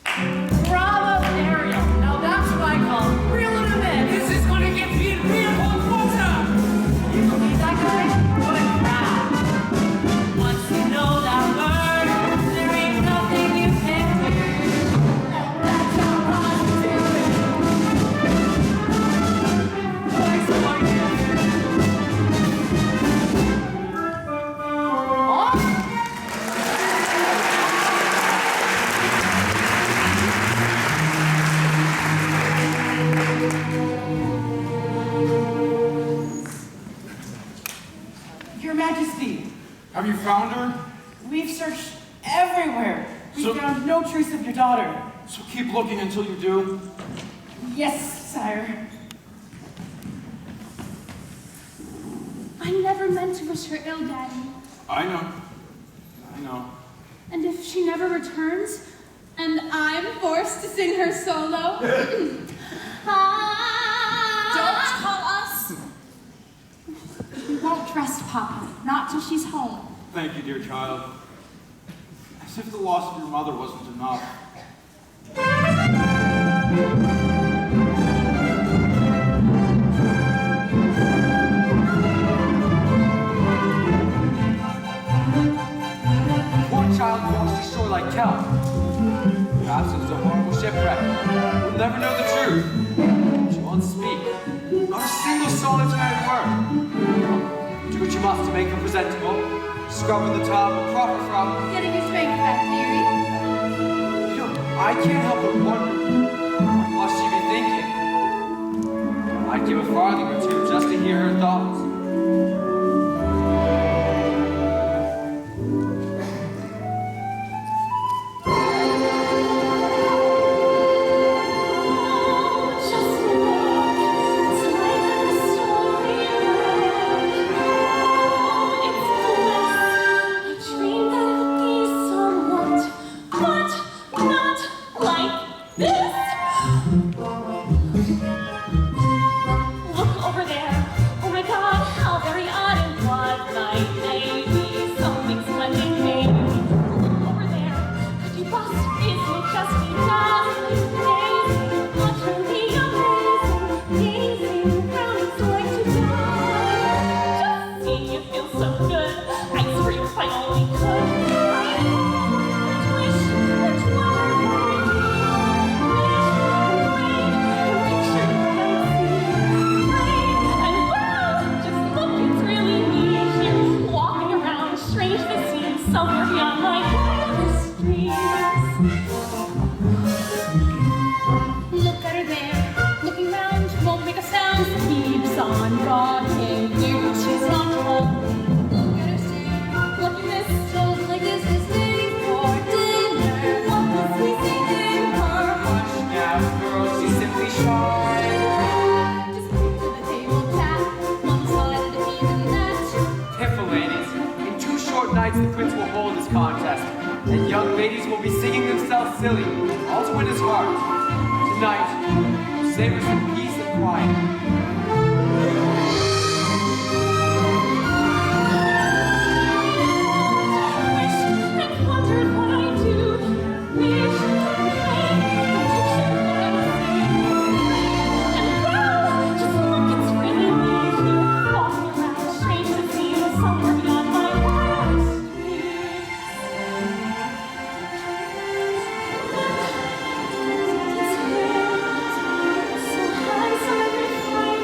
Bravo, Ariel. Now that's what I call real Little Mermaid. This is gonna get me in real hot water! You believe that guy? What a crowd. Once you know that word, there ain't nothing you can do. That's how positive it is. Thanks for watching. Oh! Have you found her? We've searched everywhere. We So- found no trace of your daughter. So keep looking until you do. Yes, sire. I never meant to wish her ill, Daddy. I know. And if she never returns, and I'm forced to sing her solo, Don't call us. we won't trust Papa, not till she's home. Thank you, dear child. As if the loss of your mother wasn't enough. Poor child washed ashore like kelp. Perhaps it was a horrible shipwreck. We'll never know the truth. She won't speak. Not a single solitary word. Do what you must to make her presentable. Scrubbing the tub and proper from. Getting your strength back, dearie. You know, I can't help but wonder. What must she be thinking? I'd give a farthing or two just to hear her thoughts. The prince will hold this contest, and young ladies will be singing themselves silly, all to win his heart. Tonight, savor some peace and quiet. So high, so every flight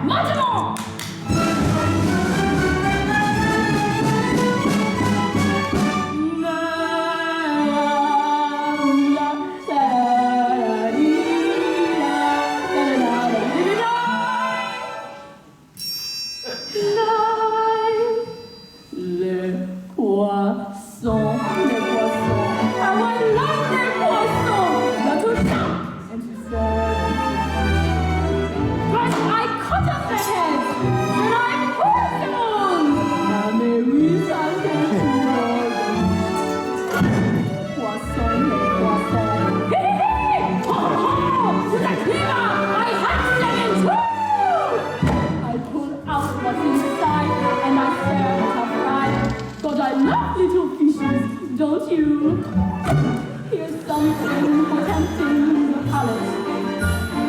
Maintenant! Les poissons, how I love les poissons, là tout le temps, and she said, but I cut off their heads, and I put them on, mais oui, ça fait poissons, les poissons, hé hé hé, ho ho, vous êtes là, I have them in two! I pulled out what's inside, and I stared at her fried. God, I love little fishes, don't you? Here's something for tempting the palate.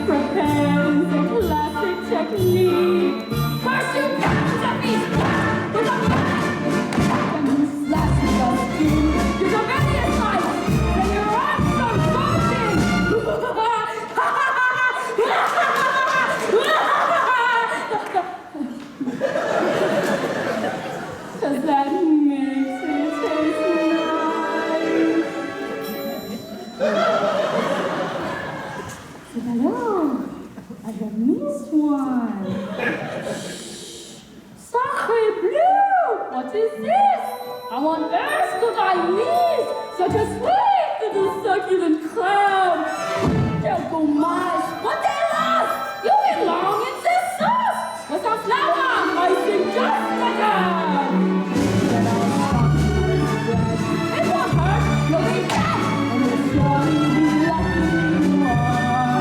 Prepare the classic technique. First you catch the fish with a bat, then you slash the skin to the very side, then you run some Cause that makes it taste nice. So hello, I have missed one. Sacre bleu! What is this? How on earth could I miss such a sweet little succulent crab? Quel dommage! What they lost! You belong in this sauce! With some flour, I think just better! Then I'll stop the bread. It won't hurt, you'll be dead! And you'll surely be lucky you are.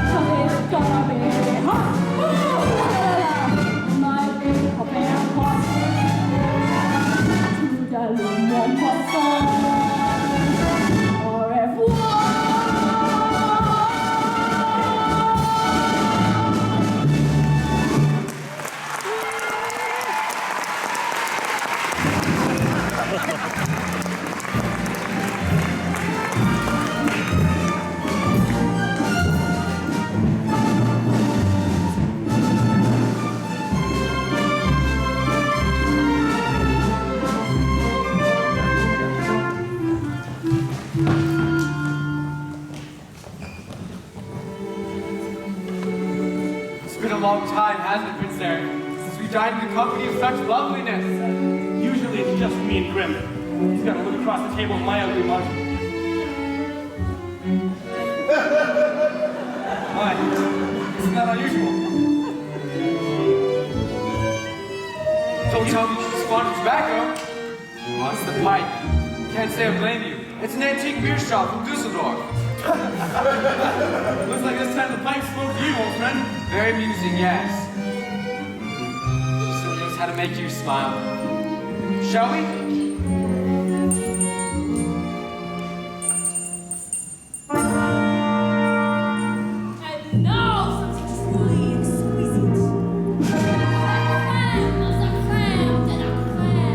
'Cause it's gonna be hot! Ooh, la la la! My big copain poisson. To the mon poisson. Au revoir! It's been a long time, hasn't it, Prince Eric? Since we dined in the company of such loveliness. Usually it's just me and Grim. He's got to look across the table at my ugly mug. Why? Isn't that unusual? Don't tell me she's fond of tobacco. Well, it's the pipe. Can't say I blame you. It's an antique beer shop from Dusseldorf. Looks like this time the pipe spoke to you, old friend. Very amusing, yes. She certainly knows how to make you smile. Shall we? And now something truly exquisite. La crème de la crème.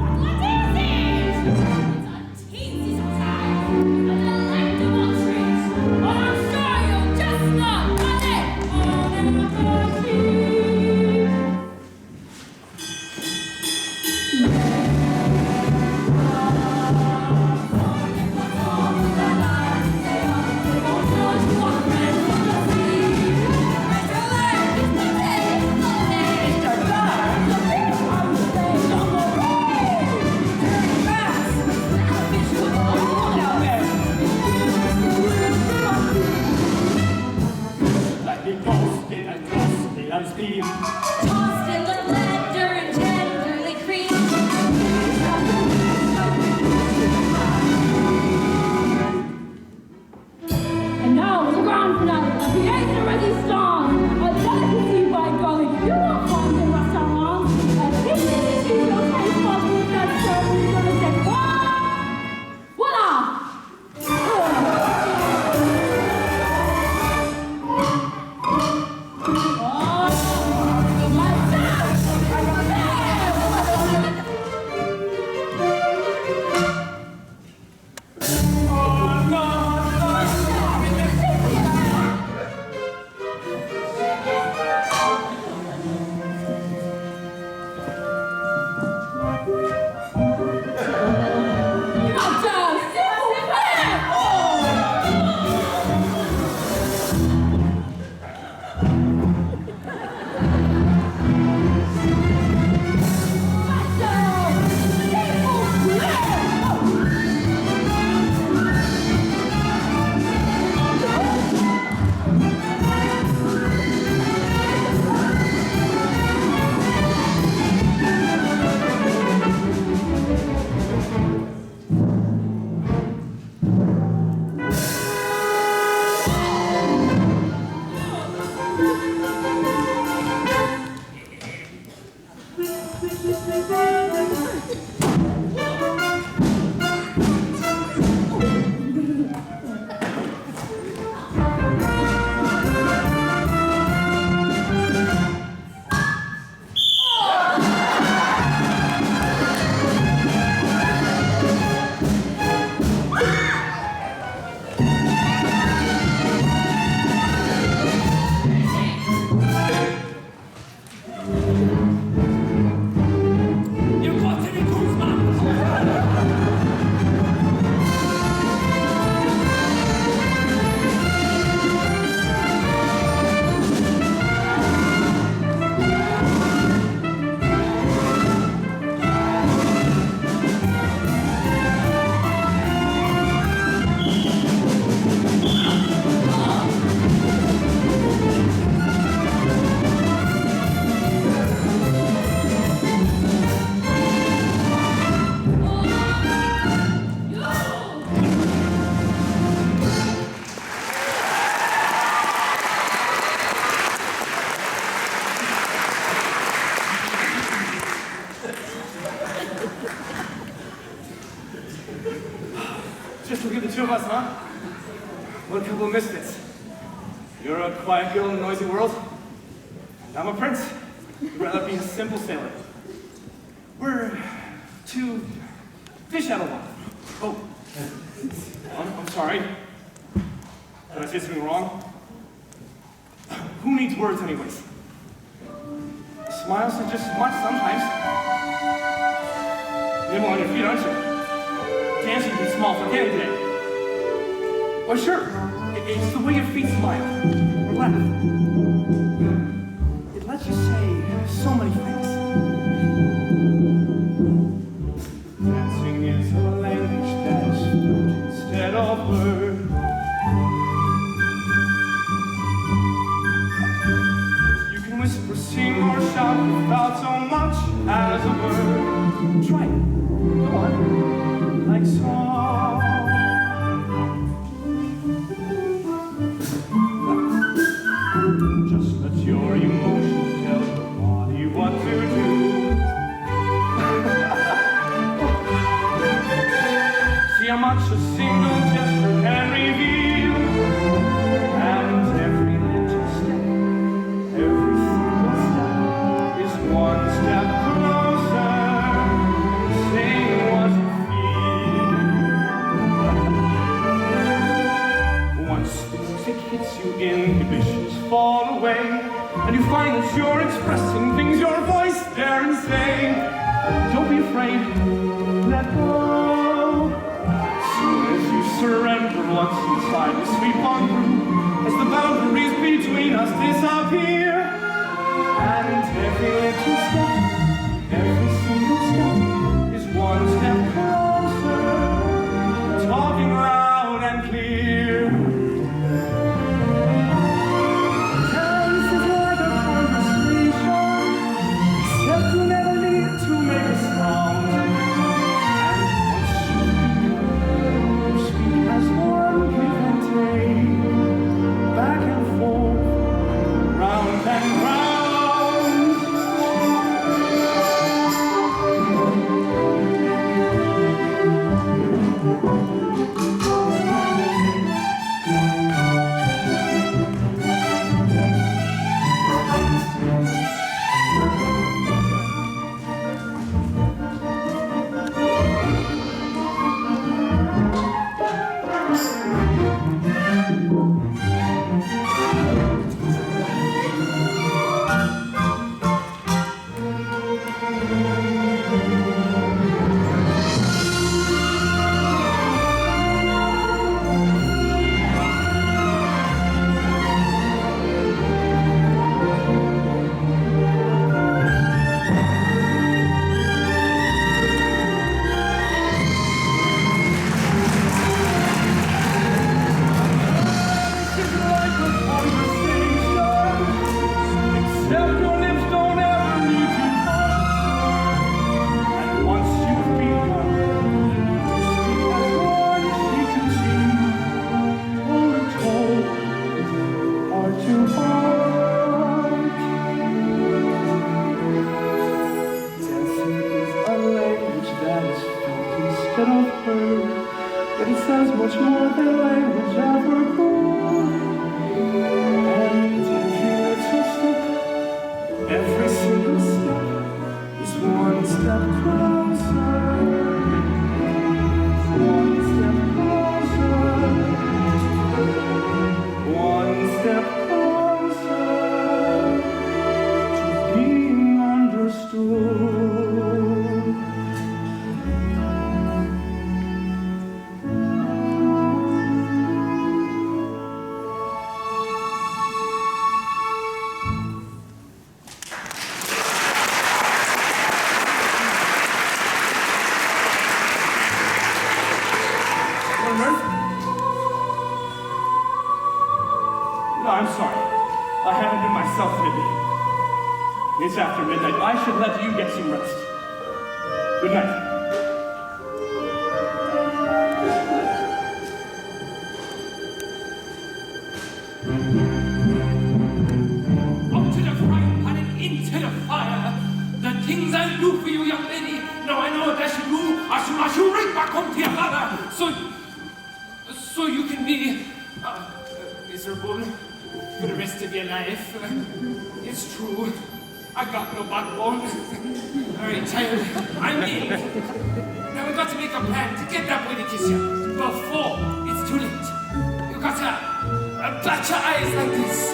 What is it? It's a teensy surprise, a delectable treat. But I'm sure you'll just not want it on a sheet. Let me toast it and toast it and steam. Tossed in the blender and tenderly creamed. And now the grand finale of the Pièce Resistance, a delicacy by golly you won't find in restaurants. A dish you'll taste for food that's certainly gonna say, voila! misfits. You're a quiet girl in a noisy world, and I'm a prince. I'd rather be a simple sailor. We're two fish out of water. Oh, I'm sorry. Did I say something wrong? Who needs words anyways? Smiles are just much sometimes. Nibble on your feet, aren't you? Dancing too small for candy today. Well, sure. It's the way your feet smile or laugh. It lets you say so many things. Dancing is a language that is felt instead of heard. You can whisper, sing, or shout without so much as a word. Try it. Go on. Like so. Just let your emotions tell your body what to do. See how much a single gesture can reveal. And every little step, every single step is one step closer. Saying what you feel. Once the music hits you, inhibitions fall away, and you find that you're expressing things your voice daren't say. Don't be afraid, let go. Soon as you surrender what's inside, you sweep on through, as the boundaries between us disappear. And every little step, every single step is one step closer, talking loud and clear. I'm sorry. I haven't been myself lately. It's after midnight. I should let you get some rest. Good night. Up to the frying pan and into the fire. The things I do for you, young lady. Now I know what I should do. I should right back home to your father. So you can be miserable for the rest of your life. It's true. I got no backbone. All right, child, I'm in. Now we got to make a plan to get that boy to kiss you before it's too late. You got to bat your eyes like this.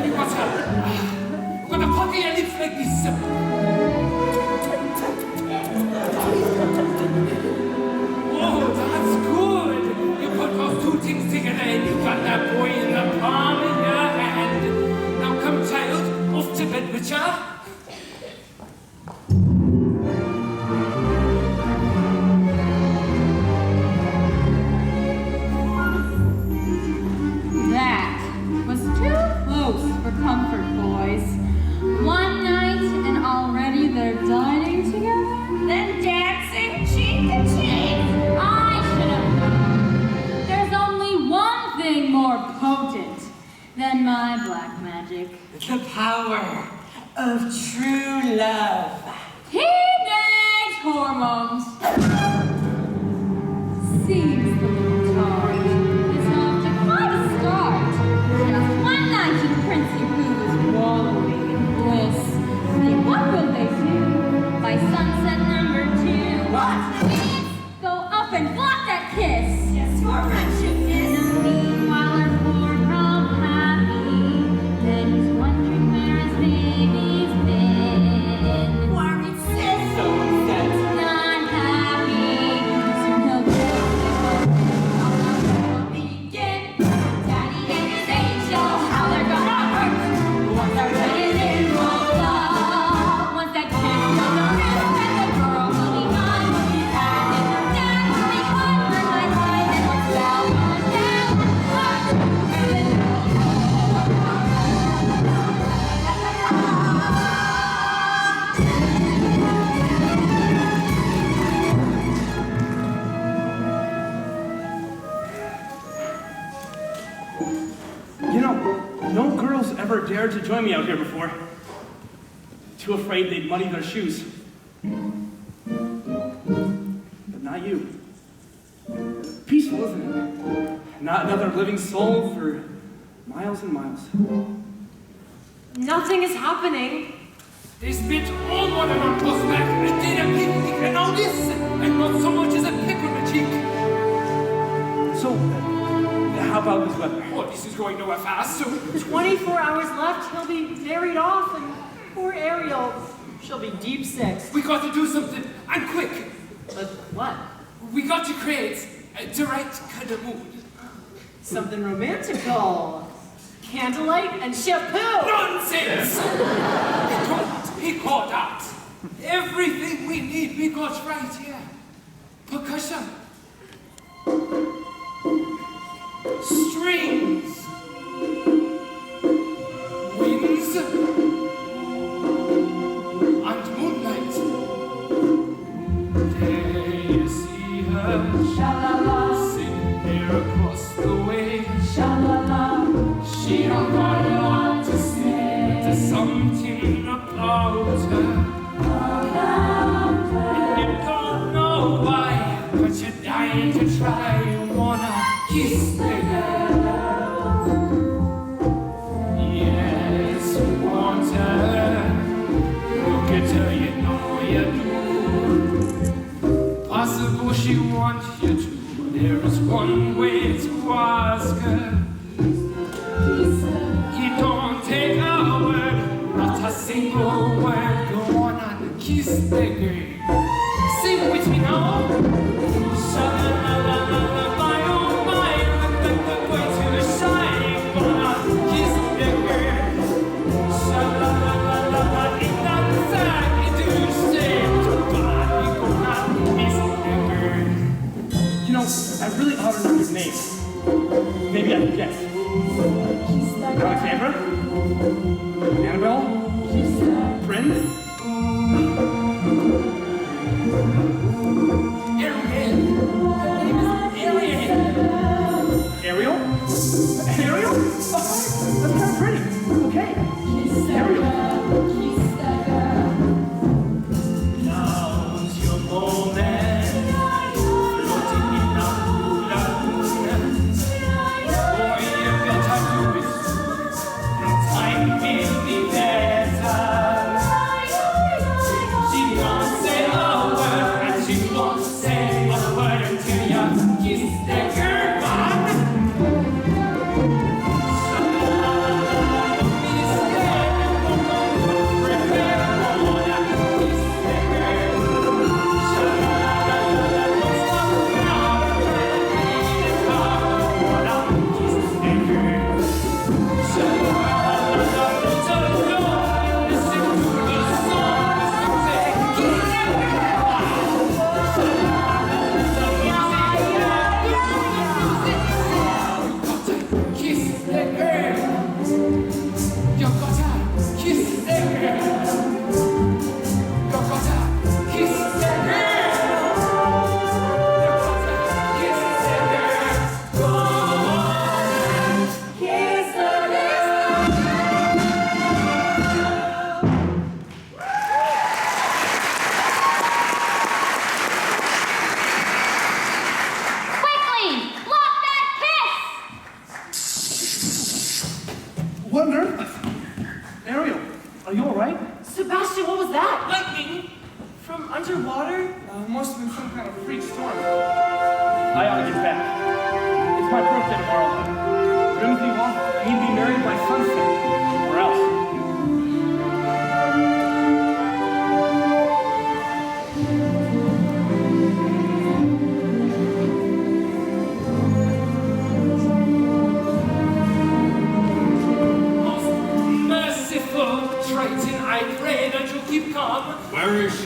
You got to pucker your lips like this. Oh, that's good. You put those two things together and you got that boy in the palm of your hand. Now come, child, off to bed with ya. That was too close for comfort, boys. One night and already they're dining together, then dancing cheek to cheek. I should have known. There's only one thing more potent than my black magic. The power of true love. Teenage hormones. Seems the little tart is off to quite a start. Just one night and Princey Pooh is wallowing in bliss. Then what will they do by sunset number 2? What? Go up and block that kiss. Just for wretchedness. Meanwhile, our poor Rob happy. Then he's wondering where his baby's been. Worried sis. So upset. Not happy. Soon he'll get all begin. Daddy and his angel, how they're gonna hurt. Once they're ready, then we'll love. Once that kiss goes around, and the girl will be mine. And the dad will be hard for my life. And once Val goes down, You know, no girls ever dared to join me out here before. Too afraid they'd muddy their shoes. But not you. Peaceful, isn't it? Not another living soul for miles and miles. Nothing is happening. They spit all water on horseback and did a picnic and all this, and not so much as a peck on the cheek. So, how about this weather? Oh, this is going nowhere fast. 24 hours left, he'll be married off, and poor Ariel, she'll be deep six. We got to do something, and quick. But what? We got to create the right kind of mood. Something romantical. Candlelight and shampoo. Nonsense! We don't pick all that. Everything we need, we got right here. Percussion. Strings. Winds. And moonlight. There you see her. Sha-la-la. Sitting there across the way. Sha-la-la. She don't got a lot to say. There's something about her. And you don't know why, but you're dying to try. You wanna kiss the girl. Yes, you want her. Look at her, you know you do. Possible she wants you to. There is one way to ask her. You don't take a word, not a single word. Go on and kiss the girl. Sing with me now. Sha-la-la-la-la-la, oh my, look way to the shine. Gonna kiss the girl. Sha-la-la-la-la-la, in that side, you do say, but you gonna kiss the girl. You know, I really ought to know your name. Maybe I can guess. Alexandra? Annabelle? Bryn? Ariel. Her name is Ariel. Ariel? Ariel? Oh, that's kind of pretty. Okay. Ariel. Now's your moment. Floating in a hula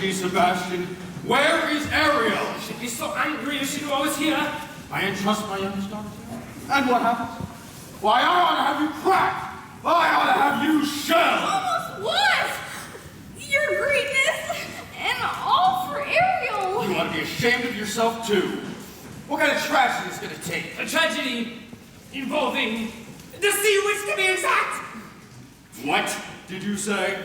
she, Sebastian? Where is Ariel? She'd be so angry if she knew I was here. I entrust my youngest daughter to you. And what happens? Why, I ought to have you cracked. I ought to have you shelled. Almost what? Your greatness and all for Ariel. You ought to be ashamed of yourself, too. What kind of tragedy is going to take? A tragedy involving the sea witch, to be exact. What did you say?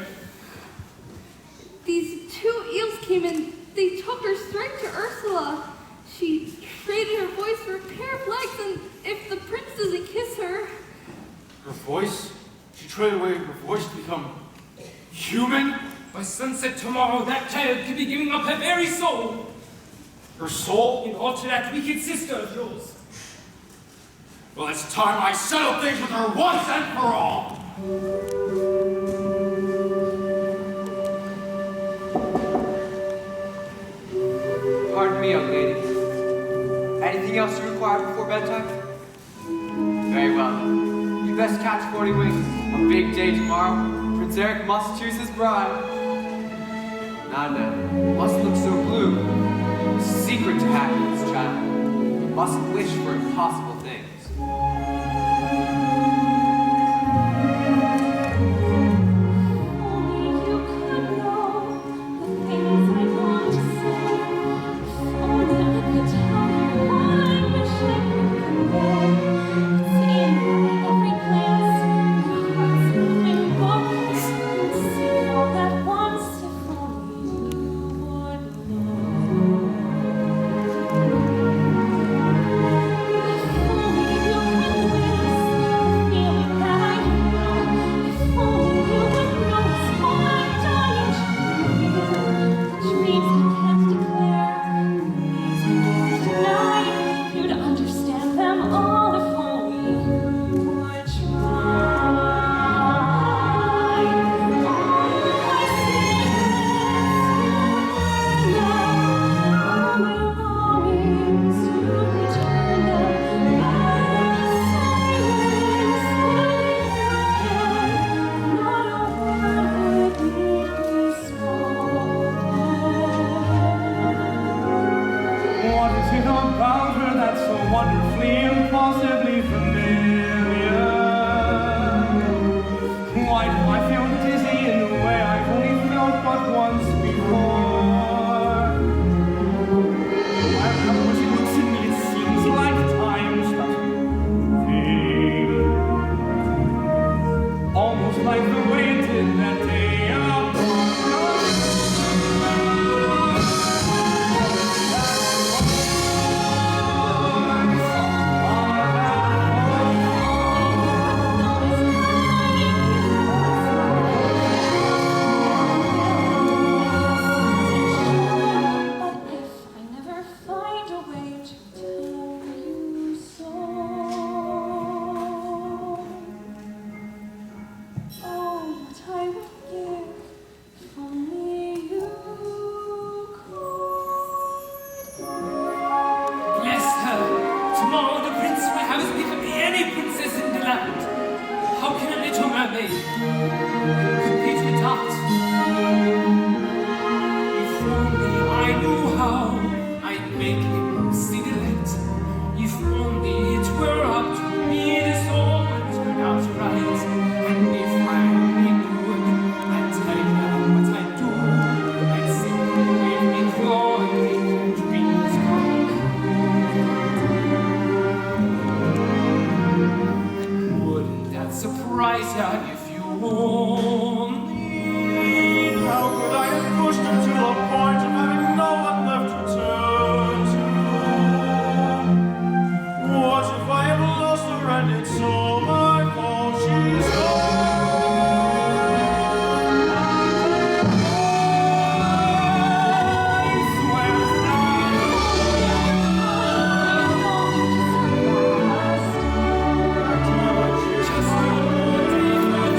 These two eels came in. They took her straight to Ursula. She traded her voice for a pair of legs, and if the prince doesn't kiss her... Her voice? She traded away her voice to become human? By sunset tomorrow, that child could be giving up her very soul. Her soul? In order to that wicked sister of yours. Well, it's time I settle things with her once and for all. Pardon me, young lady. Anything else you require before bedtime? Very well. You best catch 40 wings. A big day tomorrow. Prince Eric must choose his bride. Now, mustn't look so blue. A secret to happiness, child. You mustn't wish for impossible things. Only you could know the things I want to say. If only I could tell you what I wish I could convey. It's in every glance, your heart's moving bones. See all that once, if only you would know. If only you could witness the feeling that I feel. If only you would notice all I'm dying to reveal. The dreams I can't declare, the needs I can't deny. You'd understand them all if only you would try. My secrets, all my longings to return them. Not a word would need be spoken. What is it about her that's so wonderfully impossibly familiar? Why do I feel dizzy in a way I've only felt but once before? When she looks at me, it seems like time stops moving. Almost like the way it did that day But if I never find a way to tell you so, oh, what I would give if only you could. Bless her. Tomorrow the prince will have as little be any princess in the land. How can a little mermaid compete with that? If only I knew how I'd make him see the light. If only it were up to me, this all would turn out right. And if I only could, I'd tell her what I'd do. I'd simply wave me claw and make her dreams come true. Wouldn't that surprise ya if you only How could I have pushed her to the point of having no one left to turn to? What if I have lost her and it's all my fault? She's gone. just one day for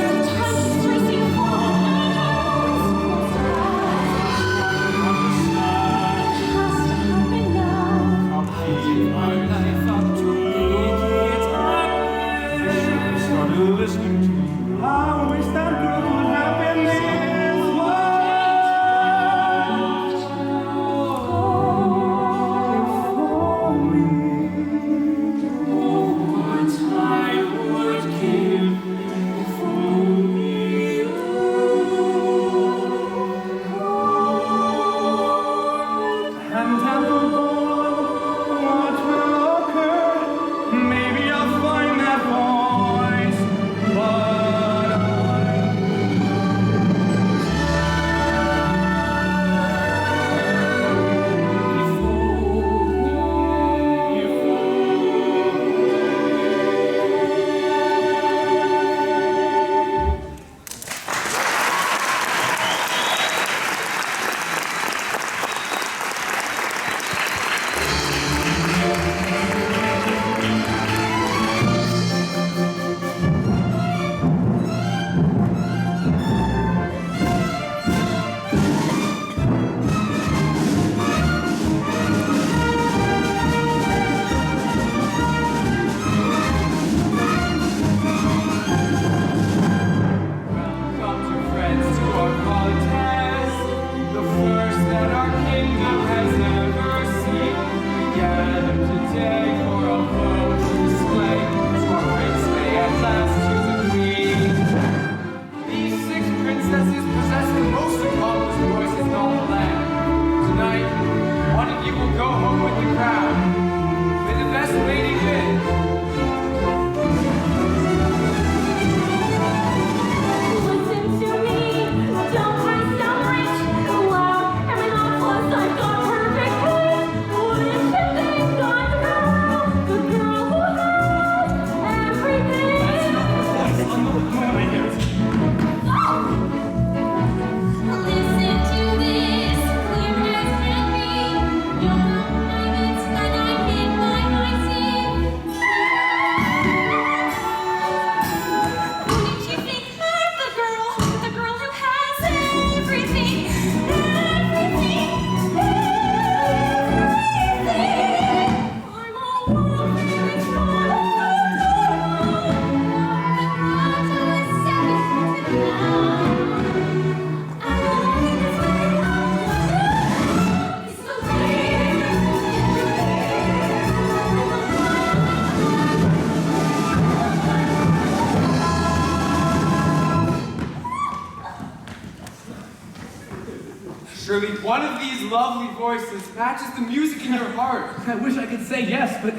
one of these lovely voices matches the music in your heart. I wish I could say yes, but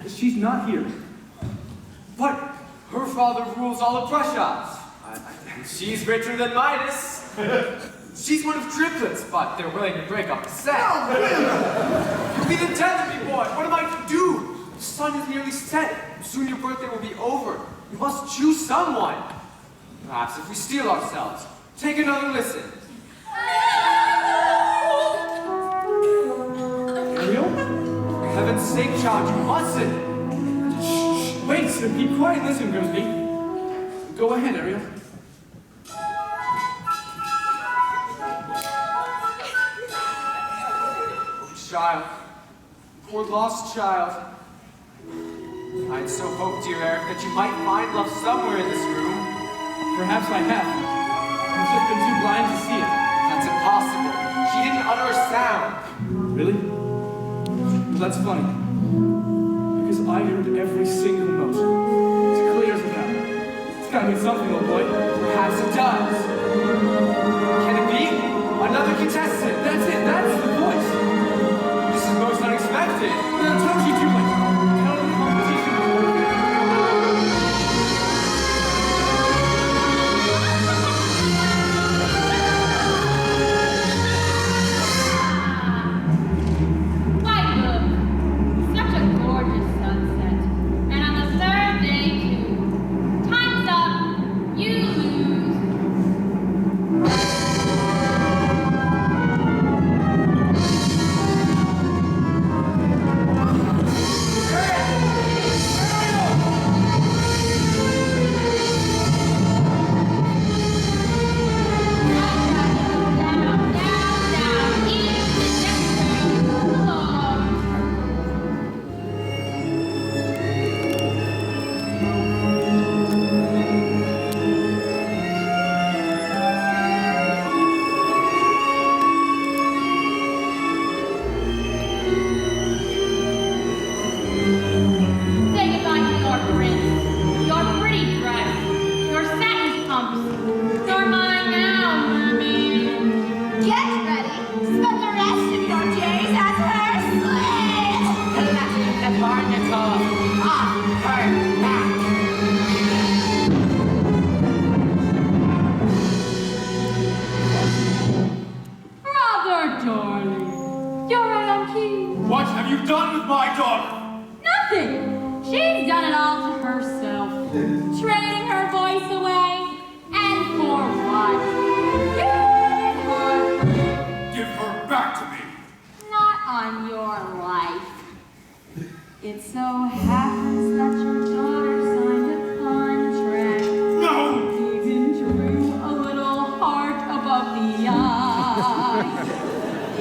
she's not here. But her father rules all of Prussia. She's richer than Midas. She's one of triplets, but they're willing to break up the set. No, really? You'll be the death of me, boy. What am I to do? The sun is nearly set. Soon your birthday will be over. You must choose someone. Perhaps if we steel ourselves. Take another listen. Ariel? For heaven's sake, child, you mustn't. Shh, wait, sir. Keep quiet and listen, Grimsby. Go ahead, Ariel. Oh, child. Poor lost child. I had so hoped, dear Eric, that you might find love somewhere in this room. Perhaps I have. I've just been too blind to see it. That's impossible. She didn't utter a sound. Really? Well, that's funny. Because I heard every single note. It's clear as a bell. It's gotta mean something, old boy. Perhaps it does. Can it be? Another contestant. That's it. That's the voice. This is most unexpected. I told you too late. Tell the competition was over. Why, look. Such a gorgeous sunset. And on the third day, too. Time's up. You lose. Down, down. Eat the next round. Say goodbye to your prince, your pretty dress, your satin pumps. You're mine now, mermaid. Get ready to spend the rest of your days as her slave. Collecting the barnacles off her back. Brother, darling, you're right on cue. What have you done with my daughter? Nothing. She's done it all to herself, trading her voice away, and for what? Give her. Give her back to me. Not on your life. It so happens that your daughter signed a contract. No! Even drew a little heart above the eye.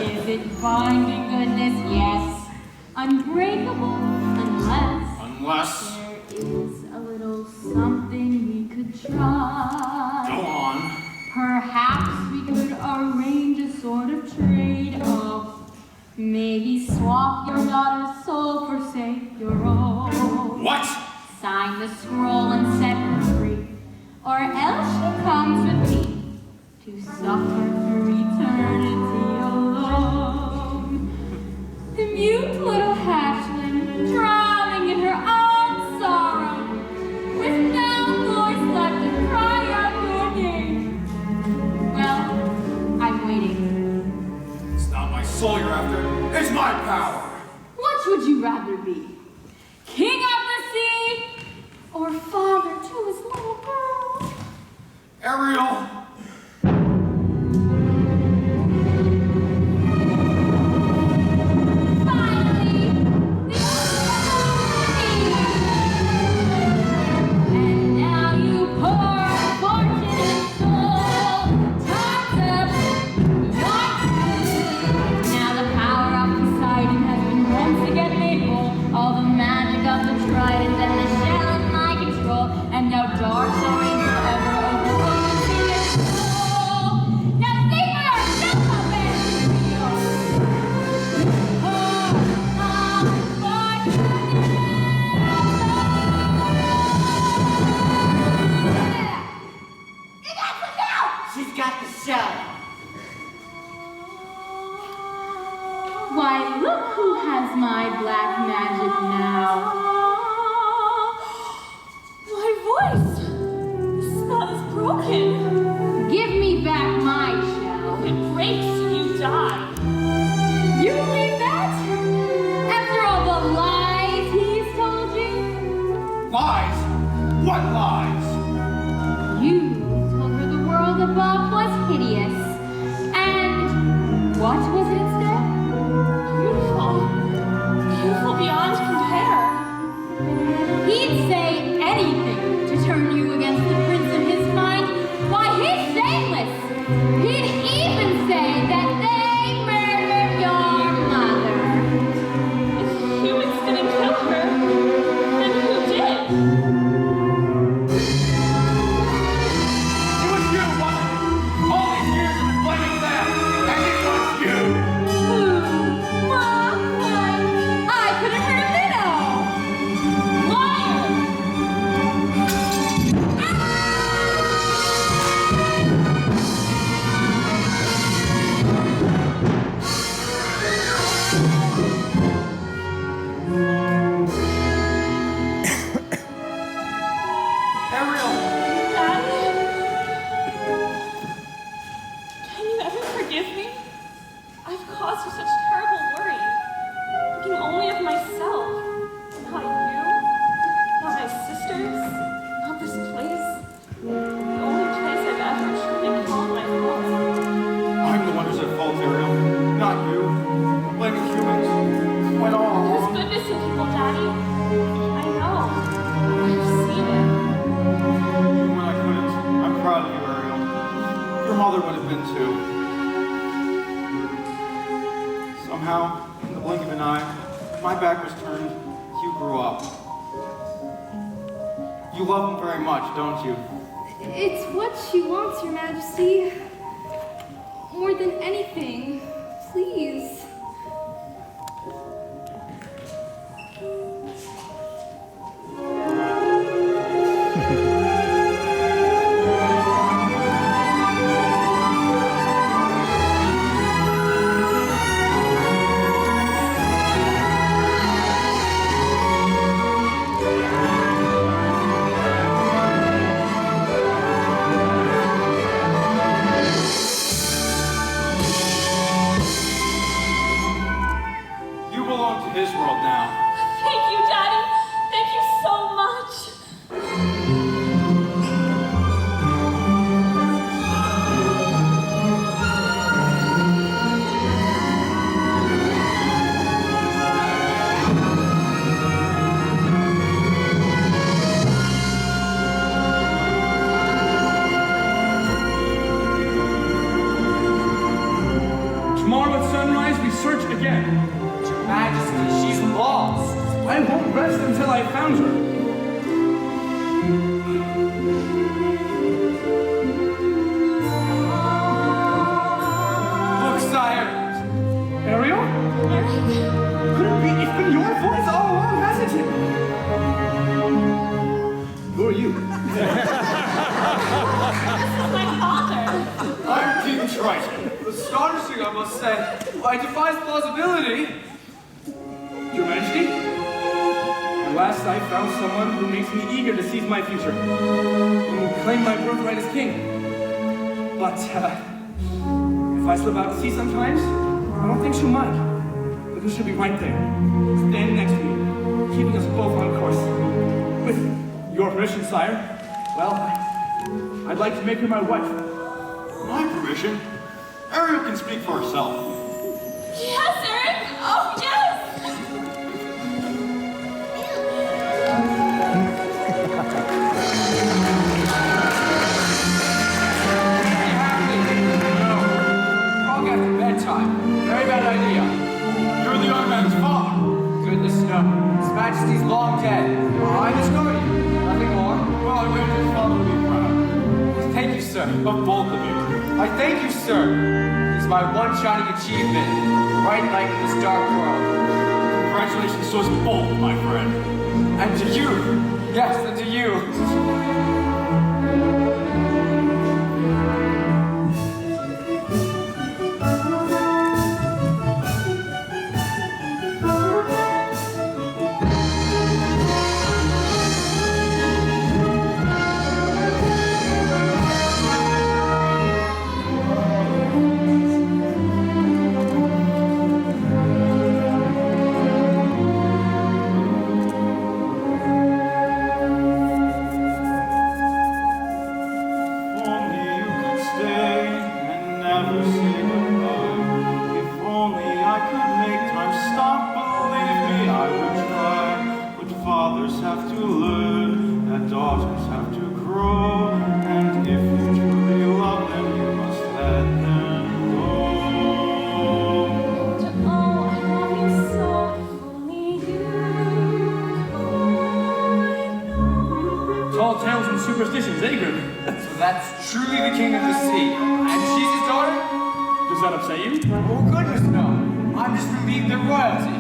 Is it binding goodness? Yes. Unbreakable unless Unless... there is a little something we could try. Go on. Perhaps we could arrange a sort of trade-off. Maybe swap your daughter's soul for, say, your own. What? Sign the scroll and set her free. Or else she comes with me to suffer for eternity alone. The mute little hatchling, drowning in her own sorrow, with no voice left to cry out your name. Well, I'm waiting. It's not my soul you're after. It's my power. Which would you rather be? King of the sea, or father to his little girl? Ariel. Finally, the and now you poor fortunate soul, time's up, you're through. Now the power of Poseidon has been once again made whole. All the magic of the Triton and the shell in my control, and now dark shall reign forever over the sea. black magic now. My voice! The spell is broken. Give me back my shell. It breaks and you die. You believe that? After all the lies he's told you? Lies? What lies? You told her the world above was hideous. And what was it instead? Beautiful. Beautiful beyond compare. He'd say anything to turn you against the prince in his mind. Why, he's shameless. He'd even say that they murdered your mother. If humans didn't kill her, then who did? It was you, wasn't it? All these years I've been blaming them, and it was you! I couldn't hurt a minnow. Liar! Ariel! Daddy? Can you ever forgive me? I've caused you such terrible worry. Thinking only of myself. Not you. Not my sisters. Not this place. The only place I've ever truly called my home. I'm the one who's at fault, Ariel. Not you. Blaming humans. When all There's along... goodness in people, Daddy. I know. I've seen it. Even when I couldn't, I'm proud of you, Ariel. Your mother would have been too. Somehow, in the blink of an eye, my back was turned, you grew up. You love him very much, don't you? It's what she wants, Your Majesty. More than anything. Please. You belong to his world now. Thank you, Daddy. Thank you so much. Tomorrow at sunrise, we search again. Your Majesty, she's lost. I won't rest until I found her. Look, sire. Ariel? Could it be? It's been your voice all along, hasn't it? Who are you? My father. I'm King Triton. Astonishing, I must say. Why, it defies plausibility. Your Majesty? At last I found someone who makes me eager to seize my future and claim my birthright as king. But if I slip out to sea sometimes, I don't think she'll mind. Because she'll be right there, standing next to me, keeping us both on course. With your permission, sire, well, I'd like to make her my wife. My permission? Ariel can speak for herself. Yes, Eric. Oh, yes. Wrong after bedtime. Very bad idea. You're the young man's father. Goodness no. His Majesty's long dead. I discovered you. Nothing more. Well, I wish his father would be proud. Thank you, sir. Of both of you. I thank you, sir. It's my one shining achievement. Bright light in this dark world. Congratulations to us both, my friend. And to you. Yes, and to you. learn that daughters have to grow, and if you truly love them, you must let them go. Oh, I love you so. Only you could know. Tall tales and superstitions, eh, Grim? So that's truly the king of the sea. And she's his daughter? Does that upset you? Oh, goodness, no. I'm just relieved they're royalty.